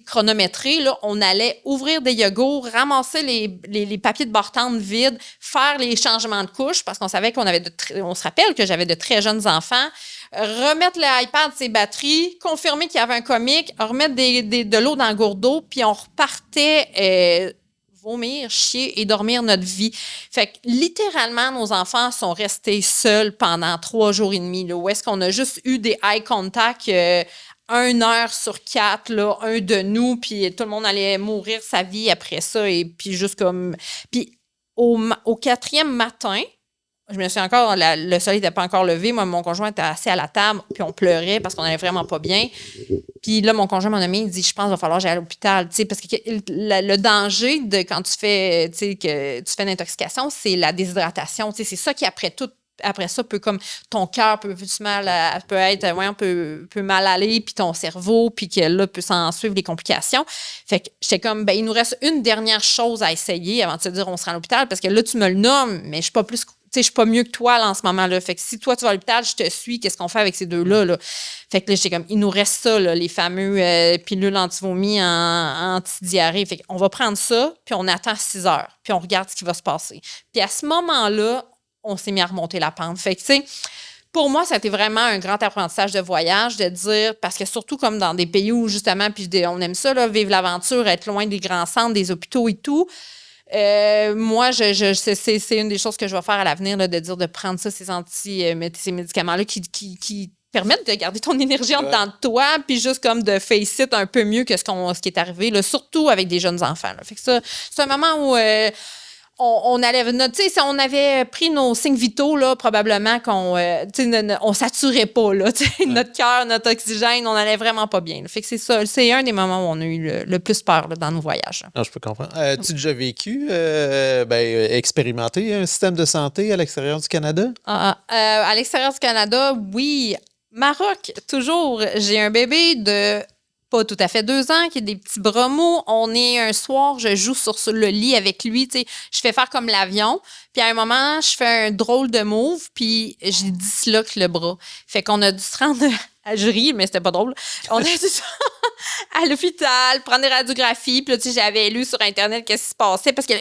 chronométré, là, on allait ouvrir des yogourts, ramasser les papiers de bord-tente vides, faire les changements de couches parce qu'on savait qu'on avait on se rappelle que j'avais de très jeunes enfants, remettre l'iPad ses batteries, confirmer qu'il y avait un comique, remettre de l'eau dans le gourde d'eau, puis on repartait vomir, chier et dormir notre vie. Fait que littéralement, nos enfants sont restés seuls pendant 3 jours et demi, là, où est-ce qu'on a juste eu des eye contact 1 heure sur 4, là, un de nous, puis tout le monde allait mourir sa vie après ça, et puis juste comme... Puis au 4e matin, je me souviens encore, le soleil n'était pas encore levé. Moi, mon conjoint était assis à la table, puis on pleurait parce qu'on allait vraiment pas bien. Puis là, mon conjoint, mon ami, il dit, je pense qu'il va falloir que j'aille à l'hôpital. Parce que le danger de quand tu fais une intoxication, c'est la déshydratation. C'est ça qui, après ça, peut comme ton cœur peut mal peut mal aller, puis ton cerveau, puis que là, peut s'en suivre les complications. Fait que j'étais comme, il nous reste une dernière chose à essayer avant de se dire on sera à l'hôpital, parce que là, tu me le nommes, mais je suis pas plus... je suis pas mieux que toi là, en ce moment-là. Fait que si toi, tu vas à l'hôpital, je te suis. Qu'est-ce qu'on fait avec ces deux-là? Là? Fait que là, j'étais comme, il nous reste ça, là, les fameux pilules anti-vomi anti-diarrhée. Fait qu'on va prendre ça, puis on attend 6 heures, puis on regarde ce qui va se passer. Puis à ce moment-là, on s'est mis à remonter la pente. Fait que, tu sais, pour moi, ça a été vraiment un grand apprentissage de voyage, de dire, parce que surtout comme dans des pays où, justement, puis on aime ça, là, vivre l'aventure, être loin des grands centres, des hôpitaux et tout, moi, c'est une des choses que je vais faire à l'avenir, là, de dire de prendre ça, ces médicaments-là qui permettent de garder ton énergie en dedans de toi, puis juste comme de face it un peu mieux que ce qui est arrivé, là, surtout avec des jeunes enfants. Là. Fait que ça, c'est un moment où on allait, si on avait pris nos signes vitaux, là, probablement on saturait pas, là, notre cœur, notre oxygène, on allait vraiment pas bien. Là. Fait que c'est ça, c'est un des moments où on a eu le plus peur là, dans nos voyages. Non, je peux comprendre. As-tu déjà vécu, expérimenté un système de santé à l'extérieur du Canada? À l'extérieur du Canada, oui. Maroc, toujours. J'ai un bébé de pas tout à fait 2 ans, qui a des petits bras mous. On est un soir, je joue sur le lit avec lui. Je fais faire comme l'avion. Puis à un moment, je fais un drôle de move, puis j'ai disloque le bras. Fait qu'on a dû se rendre... Je ris, mais c'était pas drôle. On a dû se rendre à l'hôpital, prendre des radiographies. Puis là, j'avais lu sur Internet qu'est-ce qui se passait. Parce que...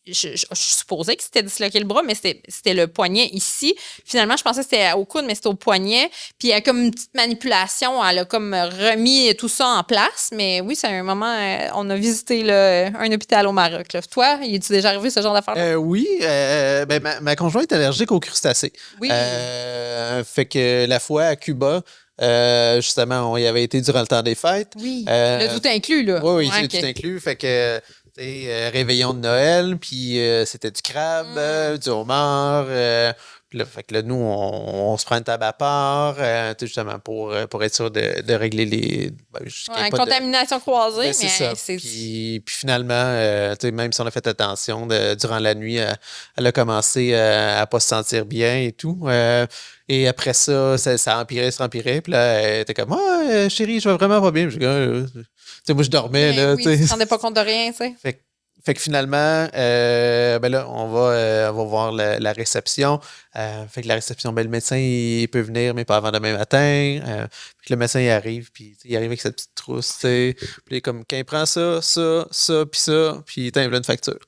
Je supposais que c'était disloqué le bras, mais c'était le poignet ici. Finalement, je pensais que c'était au coude, mais c'était au poignet. Puis, il y a comme une petite manipulation. Elle a comme remis tout ça en place. Mais oui, c'est un moment... on a visité un hôpital au Maroc. Là. Toi, y est-tu déjà arrivé ce genre d'affaire? Oui. Ma conjointe est allergique aux crustacés. Oui. Fait que la fois à Cuba... justement, on y avait été durant le temps des fêtes. Oui, le tout inclus, là. Oui, c'est tout inclus. Fait que, réveillon de Noël, puis c'était du crabe, du homard. Fait que là, nous, on se prend une table à part, justement, pour être sûr de régler les... contamination croisée, mais c'est ça. Puis finalement, même si on a fait attention, durant la nuit, elle a commencé à pas se sentir bien et tout. Et après ça, ça empirait. Puis là, elle était comme, chérie, je vais vraiment pas bien. Moi, je dormais. Là, oui, tu ne te rendais pas compte de rien, tu sais. Fait que finalement, là, on va voir la réception. Fait que la réception, le médecin, il peut venir, mais pas avant demain matin. Puis le médecin, il arrive, puis il arrive avec sa petite trousse, Puis comme, quand il prend ça, puis ça, puis il t'envoie une facture.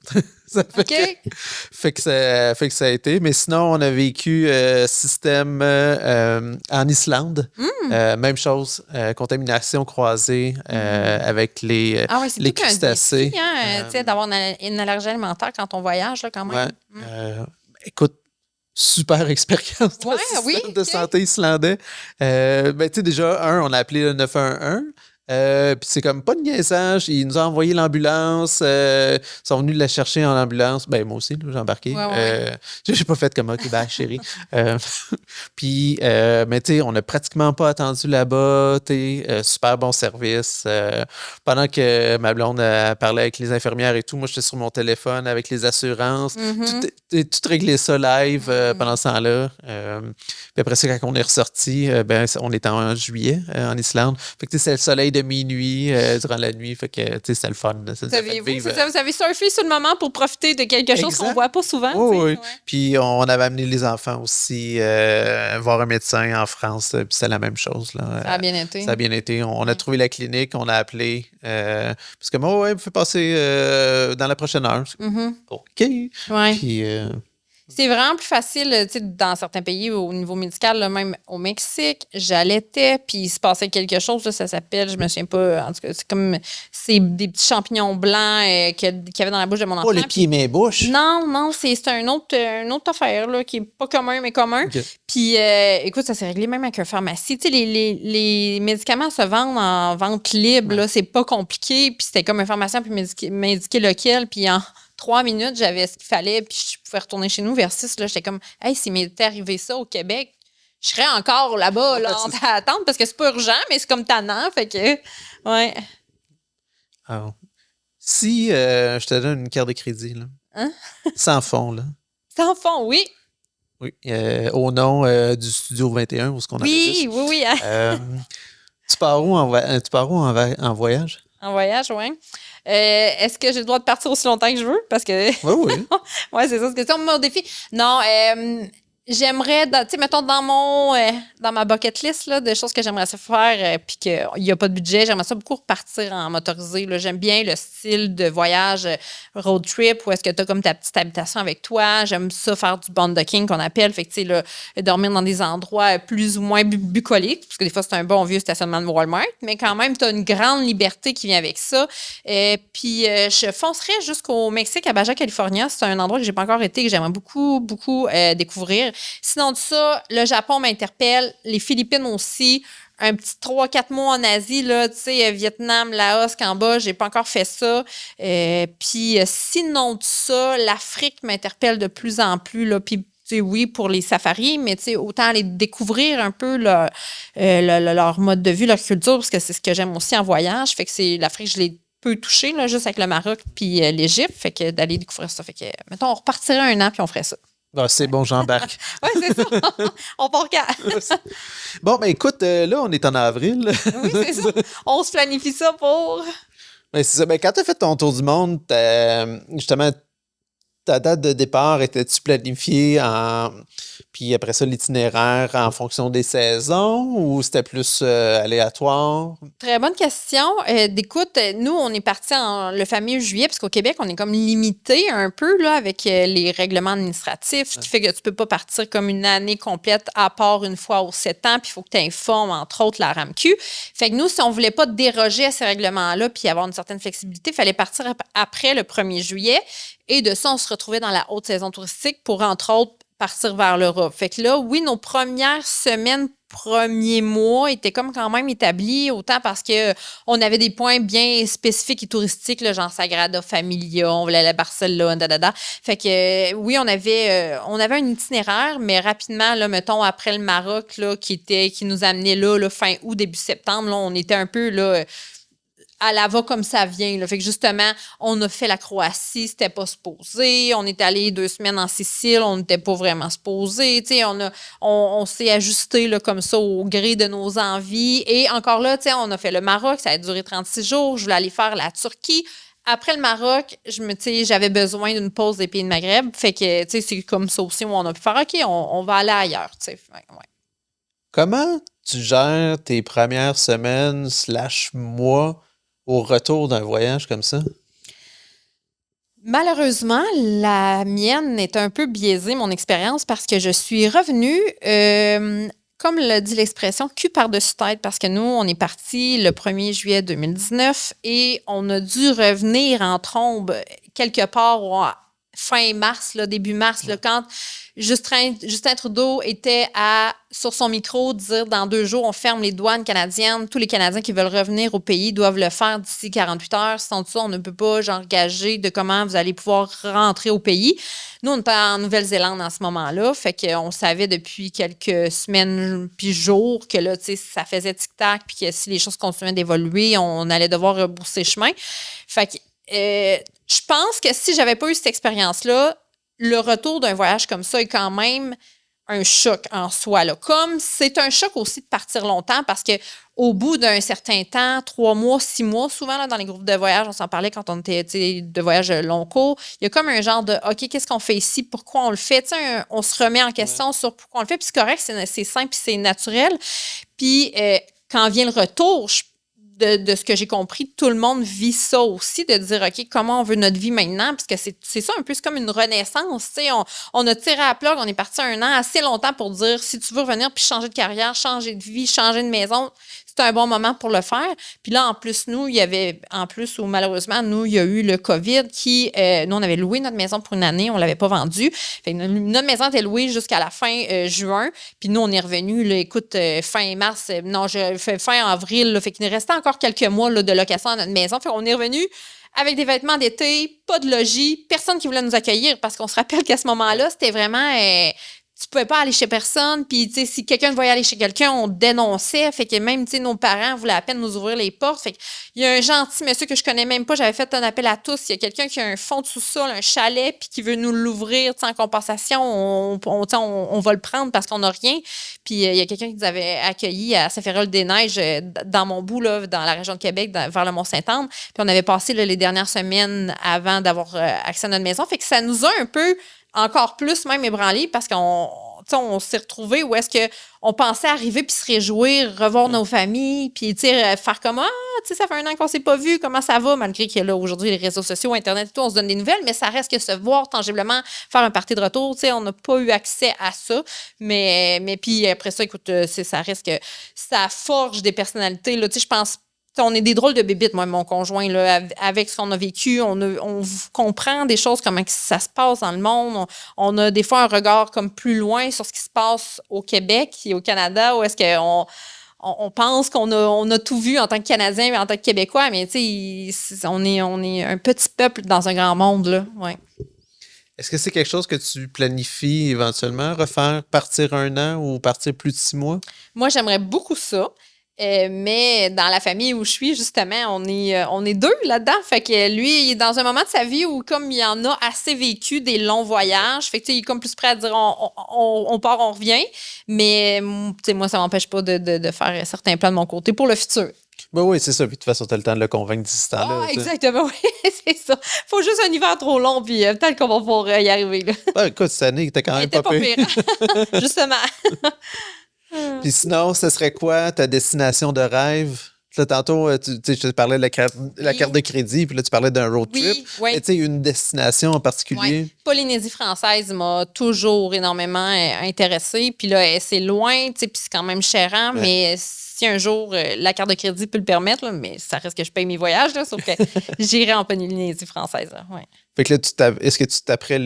Fait que ça a été. Mais sinon, on a vécu système en Islande. Même chose, contamination croisée avec les crustacés. C'est tout un défi, d'avoir une allergie alimentaire quand on voyage, là, quand même. Ouais. Écoute, super expérience dans le système de santé islandais. Déjà, on a appelé le 911. Puis c'est comme pas de niaisage. Il nous a envoyé l'ambulance. Ils sont venus la chercher en ambulance. Ben, moi aussi, là, j'ai embarqué. Ouais. J'ai pas fait comme OK, bye, chérie. Puis, mais tu sais, on n'a pratiquement pas attendu là-bas. Super bon service. Pendant que ma blonde parlait avec les infirmières et tout, moi, j'étais sur mon téléphone avec les assurances. Tout réglé ça live pendant ce temps-là. Puis après ça, quand on est ressorti, on était en juillet en Islande. Fait que c'est le soleil de minuit durant la nuit. Fait que c'était le fun. Ça nous a fait vivre. Vous avez surfé sur le moment pour profiter de quelque chose qu'on voit pas souvent. Oui. Puis on avait amené les enfants aussi voir un médecin en France. Puis c'est la même chose. Là. Ça a bien été. Ça a bien été. On a trouvé la clinique, on a appelé. Parce que moi, il me fait passer dans la prochaine heure. OK. Ouais. Puis. C'est vraiment plus facile, tu sais, dans certains pays au niveau médical, là, même au Mexique, j'allaitais, puis il se passait quelque chose, là, ça s'appelle, je me souviens pas, en tout cas, c'est des petits champignons blancs qu'il y avait dans la bouche de mon enfant. Pas les pieds, mais bouche. Non, c'est une autre affaire, là, qui est pas commun, mais commun. Okay. Puis, écoute, ça s'est réglé même avec une pharmacie. Tu sais, les médicaments se vendent en vente libre, là, c'est pas compliqué, puis c'était comme un pharmacien puis m'indiquer lequel, puis en 3 minutes, j'avais ce qu'il fallait, puis je pouvais retourner chez nous vers 6. Là, j'étais comme, hey, s'il m'était arrivé ça au Québec, je serais encore là-bas, là, à attendre, parce que c'est pas urgent, mais c'est comme tannant, fait que, ouais. Alors, si je te donne une carte de crédit, là, sans fond, là. Sans fond, oui. Oui, au nom du Studio 21, où est-ce qu'on enregistre. Oui. Tu pars où en voyage? En voyage, oui. Est-ce que j'ai le droit de partir aussi longtemps que je veux? Parce que. Oui. Oui, c'est ça. C'est question de mon défi. Non, j'aimerais, tu sais, mettons, dans ma bucket list là, de choses que j'aimerais ça faire, puis qu'il n'y a pas de budget, j'aimerais ça beaucoup repartir en motorisé. Là. J'aime bien le style de voyage road trip où est-ce que tu as comme ta petite habitation avec toi. J'aime ça faire du boondocking qu'on appelle. Fait que, tu sais, là, dormir dans des endroits plus ou moins bucoliques, parce que des fois, c'est un bon vieux stationnement de Walmart, mais quand même, tu as une grande liberté qui vient avec ça. Puis, je foncerais jusqu'au Mexique, à Baja California. C'est un endroit que j'ai pas encore été, que j'aimerais beaucoup, beaucoup découvrir. Sinon de ça, le Japon m'interpelle, les Philippines aussi, un petit 3-4 mois en Asie, là, tu sais, Vietnam, Laos, Cambodge, j'ai pas encore fait ça. Puis sinon de ça, l'Afrique m'interpelle de plus en plus, là, puis oui, pour les safaris, mais autant aller découvrir un peu leur mode de vie, leur culture, parce que c'est ce que j'aime aussi en voyage. Fait que c'est l'Afrique, je l'ai peu touché, là, juste avec le Maroc puis l'Égypte. Fait que d'aller découvrir ça. Fait que, mettons, on repartirait 1 an puis on ferait ça. Ah, c'est bon, j'embarque. Oui, c'est ça. On part quand? Bon, ben écoute, là, on est en avril. Oui, c'est ça. On se planifie ça pour... Ben, c'est ça. Ben, quand tu as fait ton tour du monde, justement, ta date de départ était-tu planifiée puis après ça, l'itinéraire en fonction des saisons ou c'était plus aléatoire? Très bonne question. Écoute, nous, on est partis le fameux juillet, parce qu'au Québec, on est comme limité un peu là, avec les règlements administratifs, ce qui fait que tu peux pas partir comme une année complète à part une fois aux 7 ans, puis il faut que tu informes, entre autres, la RAMQ. Fait que nous, si on voulait pas déroger à ces règlements-là puis avoir une certaine flexibilité, il fallait partir après le 1er juillet. Et de ça, on se retrouvait dans la haute saison touristique pour, entre autres, partir vers l'Europe. Fait que là, oui, nos premières semaines, premiers mois étaient comme quand même établis, autant parce que on avait des points bien spécifiques et touristiques, là, genre Sagrada Familia, on voulait aller à Barcelone, Fait que oui, on avait un itinéraire, mais rapidement, là, mettons, après le Maroc, là, qui nous amenait là, fin août, début septembre, là, on était un peu là. À la va comme ça vient. Là. Fait que justement, on a fait la Croatie, c'était pas supposé. On est allé 2 semaines en Sicile, on n'était pas vraiment supposé. On s'est ajusté là, comme ça au gré de nos envies. Et encore là, on a fait le Maroc, ça a duré 36 jours. Je voulais aller faire la Turquie. Après le Maroc, j'avais besoin d'une pause des pays de Maghreb. Fait que c'est comme ça aussi où on a pu faire OK, on va aller ailleurs. Ouais. Comment tu gères tes premières semaines / mois au retour d'un voyage comme ça? Malheureusement, la mienne est un peu biaisée, mon expérience, parce que je suis revenue, comme le dit l'expression, cul par-dessus tête, parce que nous, on est parti le 1er juillet 2019 et on a dû revenir en trombe quelque part fin mars, là, début mars, là, quand Justin Trudeau était sur son micro dire dans 2 jours, on ferme les douanes canadiennes. Tous les Canadiens qui veulent revenir au pays doivent le faire d'ici 48 heures. Sans ça, on ne peut pas engager de comment vous allez pouvoir rentrer au pays. Nous, on était en Nouvelle-Zélande en ce moment-là. Fait qu'on savait depuis quelques semaines puis jours que là, ça faisait tic-tac puis que si les choses continuaient d'évoluer, on allait devoir rebourser chemin. Fait que je pense que si j'avais pas eu cette expérience-là, le retour d'un voyage comme ça est quand même un choc en soi. Là. Comme c'est un choc aussi de partir longtemps parce que au bout d'un certain temps, 3 mois, 6 mois, souvent là, dans les groupes de voyage, on s'en parlait quand on était de voyage long cours, il y a comme un genre de OK, qu'est-ce qu'on fait ici? Pourquoi on le fait? On se remet en question sur pourquoi on le fait. Puis c'est correct, c'est simple puis c'est naturel. Puis quand vient le retour, de ce que j'ai compris, tout le monde vit ça aussi, de dire, OK, comment on veut notre vie maintenant? Parce que c'est ça un peu, c'est comme une renaissance. On a tiré à la plug, on est parti 1 an assez longtemps pour dire, si tu veux revenir puis changer de carrière, changer de vie, changer de maison, c'est un bon moment pour le faire. Puis là, en plus, nous, il y avait, ou malheureusement, nous, il y a eu le COVID qui, nous, on avait loué notre maison pour 1 année, on ne l'avait pas vendue. Fait que notre maison était louée jusqu'à la fin juin. Puis nous, on est revenu, écoute, fin mars, fin avril, là, fait qu'il nous restait encore quelques mois là, de location à notre maison. Fait qu'on est revenu avec des vêtements d'été, pas de logis, personne qui voulait nous accueillir parce qu'on se rappelle qu'à ce moment-là, c'était vraiment... tu pouvais pas aller chez personne, puis tu sais, si quelqu'un voulait aller chez quelqu'un, on dénonçait, fait que même, tu sais, nos parents voulaient à peine nous ouvrir les portes, fait qu'il y a un gentil monsieur que je connais même pas, j'avais fait un appel à tous, il y a quelqu'un qui a un fond de sous-sol, un chalet, puis qui veut nous l'ouvrir, tu sais, en compensation, on va le prendre parce qu'on n'a rien, puis il y a quelqu'un qui nous avait accueillis à Saint-Féral-des-Neiges, dans mon bout, là, dans la région de Québec, vers le Mont-Sainte-Anne, puis on avait passé là, les dernières semaines avant d'avoir accès à notre maison, fait que ça nous a un peu encore plus même ébranlé parce on s'est retrouvés où est-ce qu'on pensait arriver puis se réjouir, revoir nos familles, puis faire comme ça fait 1 an qu'on s'est pas vu, comment ça va, malgré que là, aujourd'hui, les réseaux sociaux, Internet et tout, on se donne des nouvelles, mais ça reste que se voir tangiblement, faire un party de retour, on n'a pas eu accès à ça. Mais puis après ça, écoute, ça reste que ça forge des personnalités. Là, je pense on est des drôles de bébites, moi et mon conjoint, là, avec ce qu'on a vécu. On comprend des choses, comment ça se passe dans le monde. On a des fois un regard comme plus loin sur ce qui se passe au Québec et au Canada, où est-ce qu'on on pense qu'on a tout vu en tant que Canadien et en tant que Québécois, mais on est un petit peuple dans un grand monde. Là. Ouais. Est-ce que c'est quelque chose que tu planifies éventuellement, refaire, partir 1 an ou partir plus de 6 mois? Moi, j'aimerais beaucoup ça. Mais dans la famille où je suis, justement, on est 2 là-dedans. Fait que lui, il est dans un moment de sa vie où, comme il en a assez vécu des longs voyages, fait que il est comme plus prêt à dire on part, on revient. Mais moi, ça m'empêche pas de faire certains plans de mon côté pour le futur. Ben oui, c'est ça. Puis de toute façon, tu as le temps de le convaitre d'ici ce temps-là. Exactement, oui, c'est ça. Faut juste un hiver trop long, puis peut-être qu'on va pouvoir y arriver. Là. Ben, écoute, cette année, t'es quand même pas pire. Justement. Puis sinon, ce serait quoi ta destination de rêve? Là, tantôt, tu te parlais de la carte de crédit, puis là, tu parlais d'un road trip. Oui. Tu sais, une destination en particulier? Oui. Polynésie française m'a toujours énormément intéressée. Puis là, c'est loin, puis c'est quand même chérant, mais si un jour la carte de crédit peut le permettre, là, mais ça reste que je paye mes voyages, là, sauf que j'irai en Polynésie française. Ouais. Fait que là, est-ce que tu taperais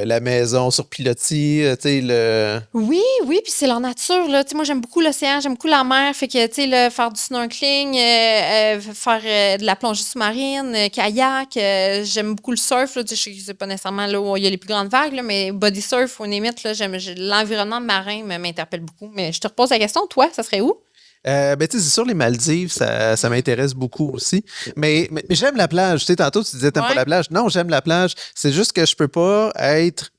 la maison sur pilotis, Oui, puis c'est leur nature, là. Moi, j'aime beaucoup l'océan, j'aime beaucoup la mer. Fait que, faire du snorkeling, faire de la plongée sous-marine, kayak. J'aime beaucoup le surf, là. Je sais pas nécessairement là où il y a les plus grandes vagues, là, mais body surf, au limite, là, l'environnement marin m'interpelle beaucoup. Mais je te repose la question, toi, ça serait où? C'est sûr, les Maldives, ça m'intéresse beaucoup aussi. Mais j'aime la plage. Tu sais, tantôt, tu disais, t'aimes pas la plage. Non, j'aime la plage. C'est juste que je peux pas être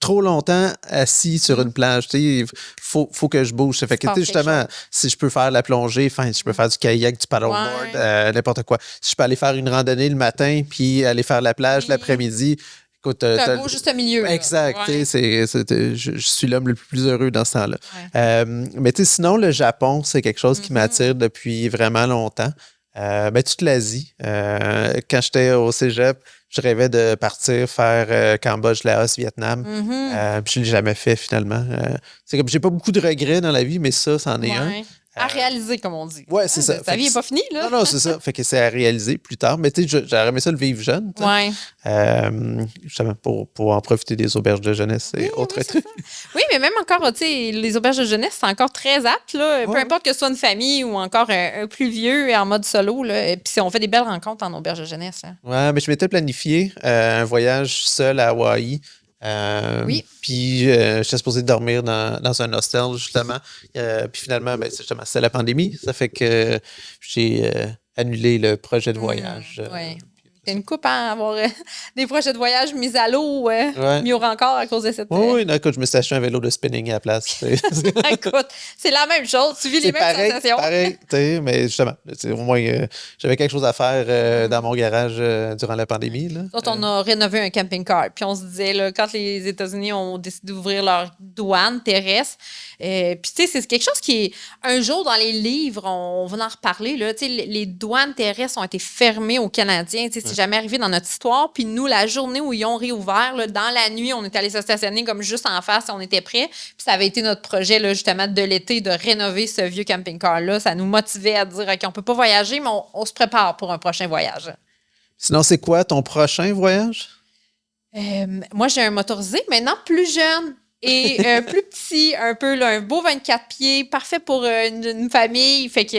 trop longtemps assis sur une plage. Tu sais, faut que je bouge. Ça fait que, justement, si je peux faire la plongée, si je peux faire du kayak, du paddleboard, n'importe quoi. Si je peux aller faire une randonnée le matin, puis aller faire la plage l'après-midi. Écoute, c'est un beau juste milieu. Exact. Je suis l'homme le plus heureux dans ce temps-là. Ouais. Mais sinon, le Japon, c'est quelque chose qui m'attire depuis vraiment longtemps. Toute l'Asie. Quand j'étais au cégep, je rêvais de partir faire Cambodge, Laos, Vietnam. Puis je ne l'ai jamais fait finalement. C'est comme j'ai pas beaucoup de regrets dans la vie, mais ça, c'en est un. À réaliser, comme on dit. Ouais, c'est ça. Ta vie n'est pas finie, là. Non, c'est ça. Fait que c'est à réaliser plus tard. Mais tu sais, j'aurais aimé ça le vivre jeune. Ouais. Justement, pour en profiter des auberges de jeunesse et autres trucs. Oui, mais même encore, tu sais, les auberges de jeunesse, c'est encore très apte, là. Peu Ouais. importe que ce soit une famille ou encore un plus vieux en mode solo, là. Et puis on fait des belles rencontres en auberge de jeunesse, hein. Ouais, mais je m'étais planifié un voyage seul à Hawaï. Oui. Puis j'étais supposé dormir dans un hostel, justement. Puis finalement, ben, c'était la pandémie. Ça fait que j'ai annulé le projet de voyage. Oui. C'est une coupe à avoir des projets de voyage mis à l'eau, Ouais. mieux encore à cause de cette. Oui, non, écoute, je me suis acheté un vélo de spinning à la place. Écoute, c'est la même chose. Tu vis les C'est mêmes pareil, sensations. pareil, tu sais, mais justement, au moins, j'avais quelque chose à faire dans mon garage durant la pandémie. Là. Quand on a rénové un camping-car, puis on se disait, là, quand les États-Unis ont décidé d'ouvrir leur douane terrestre, puis tu sais, c'est quelque chose qui est, un jour dans les livres, on va en reparler, là, tu sais, les douanes terrestres ont été fermées aux Canadiens, tu sais, c'est jamais arrivé dans notre histoire, puis nous, la journée où ils ont réouvert, là, dans la nuit, on est allé se stationner comme juste en face, on était prêts, puis ça avait été notre projet, là, justement, de l'été, de rénover ce vieux camping-car-là, ça nous motivait à dire, OK, on peut pas voyager, mais on se prépare pour un prochain voyage. Sinon, c'est quoi ton prochain voyage? Moi, j'ai un motorisé, maintenant plus jeune et plus petit, un peu, là, un beau 24 pieds, parfait pour une famille. Fait que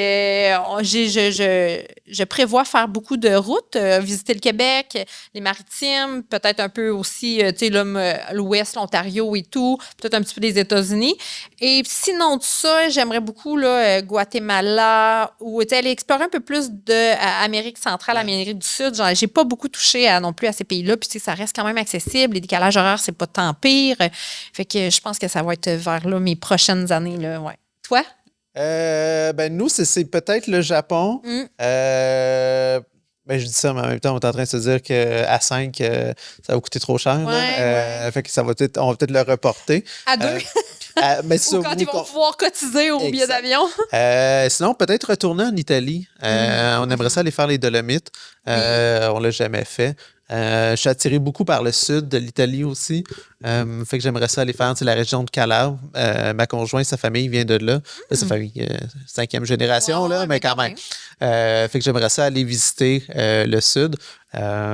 je prévois faire beaucoup de routes, visiter le Québec, les Maritimes, peut-être un peu aussi, tu sais, l'Ouest, l'Ontario et tout, peut-être un petit peu des États-Unis. Et sinon de ça, j'aimerais beaucoup là, Guatemala ou aller explorer un peu plus d'Amérique centrale, Amérique du Sud. Genre, j'ai pas beaucoup touché non plus à ces pays-là, puis tu sais, ça reste quand même accessible. Les décalages horaires, c'est pas tant pire. Fait que je pense que ça va être vers là mes prochaines années. Là, ouais. Toi? Ben nous, c'est peut-être le Japon. Ben, je dis ça, mais en même temps, on est en train de se dire qu'à 5, ça va coûter trop cher. Là. Fait que on va peut-être le reporter. À 2? Mais ça, ou quand ils vont pouvoir cotiser au billet d'avion. Sinon, peut-être retourner en Italie. On aimerait ça aller faire les Dolomites. On l'a jamais fait. Je suis attiré beaucoup par le sud de l'Italie aussi. Fait que j'aimerais ça aller faire la région de Calabre. Ma conjointe, sa famille vient de là. Sa famille, 5e génération, là, mais quand même. Fait que j'aimerais ça aller visiter le sud.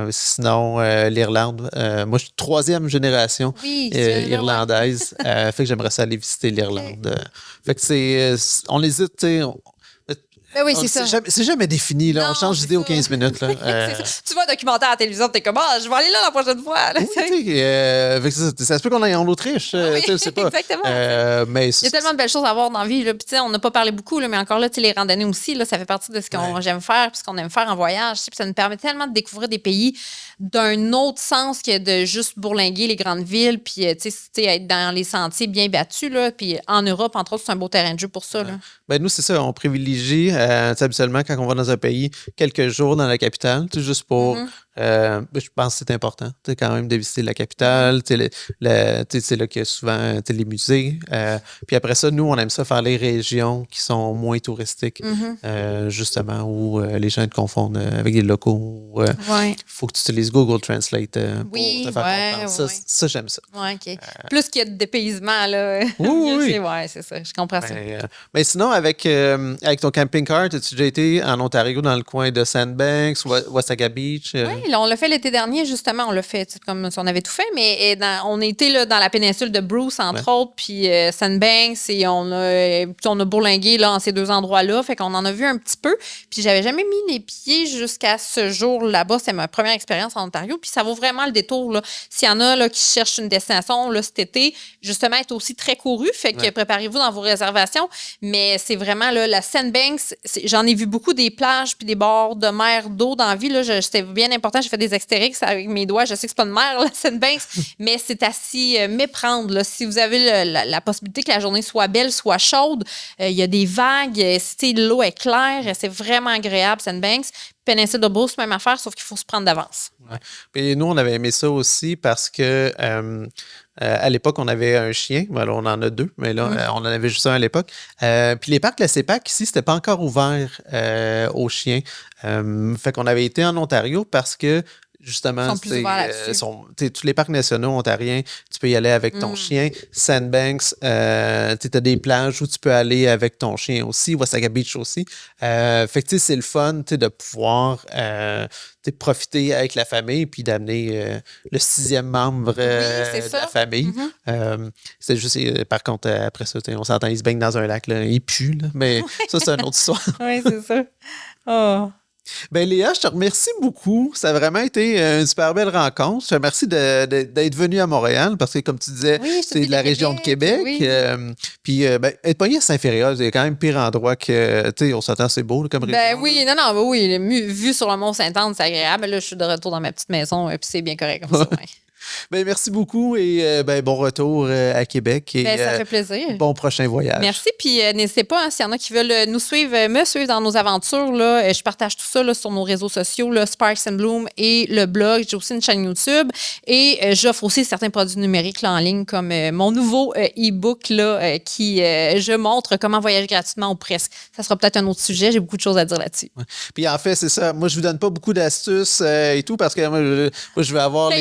Sinon, l'Irlande. Moi, je suis 3e génération irlandaise. Fait que j'aimerais ça aller visiter l'Irlande. Fait que on hésite, tu sais. Ben oui, c'est ça. C'est jamais défini. Là. Non, on change d'idée aux 15 minutes. Là. Tu vois un documentaire à la télévision, t'es comme, je vais aller là la prochaine fois. Là, oui, ça se peut qu'on aille en Autriche. Oui, sais pas. Exactement. Mais il y a tellement de belles choses à voir dans la vie. Là. Puis, on n'a pas parlé beaucoup, là, mais encore là, les randonnées aussi, là, ça fait partie de ce qu'on j'aime faire puis ce qu'on aime faire en voyage. Puis ça nous permet tellement de découvrir des pays d'un autre sens que de juste bourlinguer les grandes villes puis être dans les sentiers bien battus. Là. Puis en Europe, entre autres, c'est un beau terrain de jeu pour ça. Là. Ben, nous, c'est ça. On privilégie habituellement quand on va dans un pays quelques jours dans la capitale, juste pour. Je pense que c'est important quand même de visiter la capitale. C'est là qu'il y a souvent les musées. Puis après ça, nous, on aime ça faire les régions qui sont moins touristiques, justement, où les gens te confondent avec des locaux. Il faut que tu utilises Google Translate pour te faire comprendre. Ça, j'aime ça. Ouais, OK. Plus qu'il y a de dépaysement, là. Oui. Ouais, c'est ça. Je comprends ça. Mais sinon, avec ton camping-car, as-tu déjà été en Ontario dans le coin de Sandbanks, Wasaga Beach? Oui, là, on l'a fait l'été dernier, justement. On l'a fait comme si on avait tout fait, mais on était là, dans la péninsule de Bruce, entre autres, puis Sandbanks, et on a bourlingué là, en ces deux endroits-là. Fait qu'on en a vu un petit peu. Puis j'avais jamais mis les pieds jusqu'à ce jour là-bas. C'est ma première expérience en Ontario. Puis ça vaut vraiment le détour. Là. S'il y en a là, qui cherchent une destination là, cet été, justement, est aussi très couru. Fait que préparez-vous dans vos réservations. Mais c'est vraiment là, la Sandbanks. J'en ai vu beaucoup des plages puis des bords de mer d'eau dans la vie. C'était bien important. J'ai fait des extérix avec mes doigts. Je sais que c'est pas une mer, la Sandbanks, mais c'est à s'y méprendre. Là. Si vous avez la possibilité que la journée soit belle, soit chaude, il y a des vagues, l'eau est claire, c'est vraiment agréable, Sandbanks. Péninsule de Bruce, même affaire, sauf qu'il faut se prendre d'avance. Ouais. Puis nous, on avait aimé ça aussi parce que à l'époque, on avait un chien. Ben, là, on en a 2, mais là, on en avait juste un à l'époque. Puis les parcs, la CEPAC, ici, c'était pas encore ouvert aux chiens. Fait qu'on avait été en Ontario parce que justement, Sont plus ouverts là-dessus. tous les parcs nationaux ontariens, tu peux y aller avec ton chien. Sandbanks, tu as des plages où tu peux aller avec ton chien aussi. Wasaga Beach aussi. Fait que tu sais, c'est le fun de pouvoir profiter avec la famille puis d'amener le 6e membre c'est de ça. la famille. C'est juste, par contre, après ça, on s'entend, ils se baignent dans un lac, là, il pue, là, mais ça, c'est une autre histoire. Oui, c'est ça. Oh. Ben Léa, je te remercie beaucoup. Ça a vraiment été une super belle rencontre. Je te remercie d'être venue à Montréal parce que, comme tu disais, Oui, c'est de la région de Québec. oui. Puis, être pogné à Saint-Féréol, c'est quand même pire endroit que, tu sais, on s'entend, c'est beau là, comme région. Ben oui, non, oui, vue sur le Mont-Saint-Anne, c'est agréable. Là, je suis de retour dans ma petite maison, puis c'est bien correct comme ça. Ouais. Ben, merci beaucoup et bon retour à Québec. Et, Ben, ça fait plaisir. Bon prochain voyage. Merci, puis n'hésitez pas, s'il y en a qui veulent nous suivre, me suivre dans nos aventures, là, je partage tout ça là, sur nos réseaux sociaux, là, Sparks and Bloom et le blog. J'ai aussi une chaîne YouTube et j'offre aussi certains produits numériques là, en ligne comme mon nouveau e-book là, qui je montre comment voyager gratuitement ou presque. Ça sera peut-être un autre sujet, j'ai beaucoup de choses à dire là-dessus. Ouais. Puis en fait, c'est ça. Moi, je vous donne pas beaucoup d'astuces et tout parce que moi, je vais avoir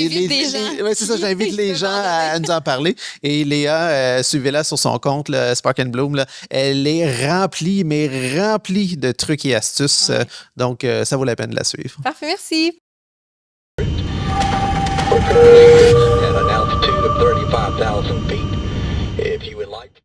Ouais, c'est ça, j'invite les gens à nous en parler. Et Léa, suivez-la sur son compte, le Spark and Bloom. Là, elle est remplie, mais remplie de trucs et astuces. Donc, ça vaut la peine de la suivre. Parfait, merci. At an altitude of 35,000 feet.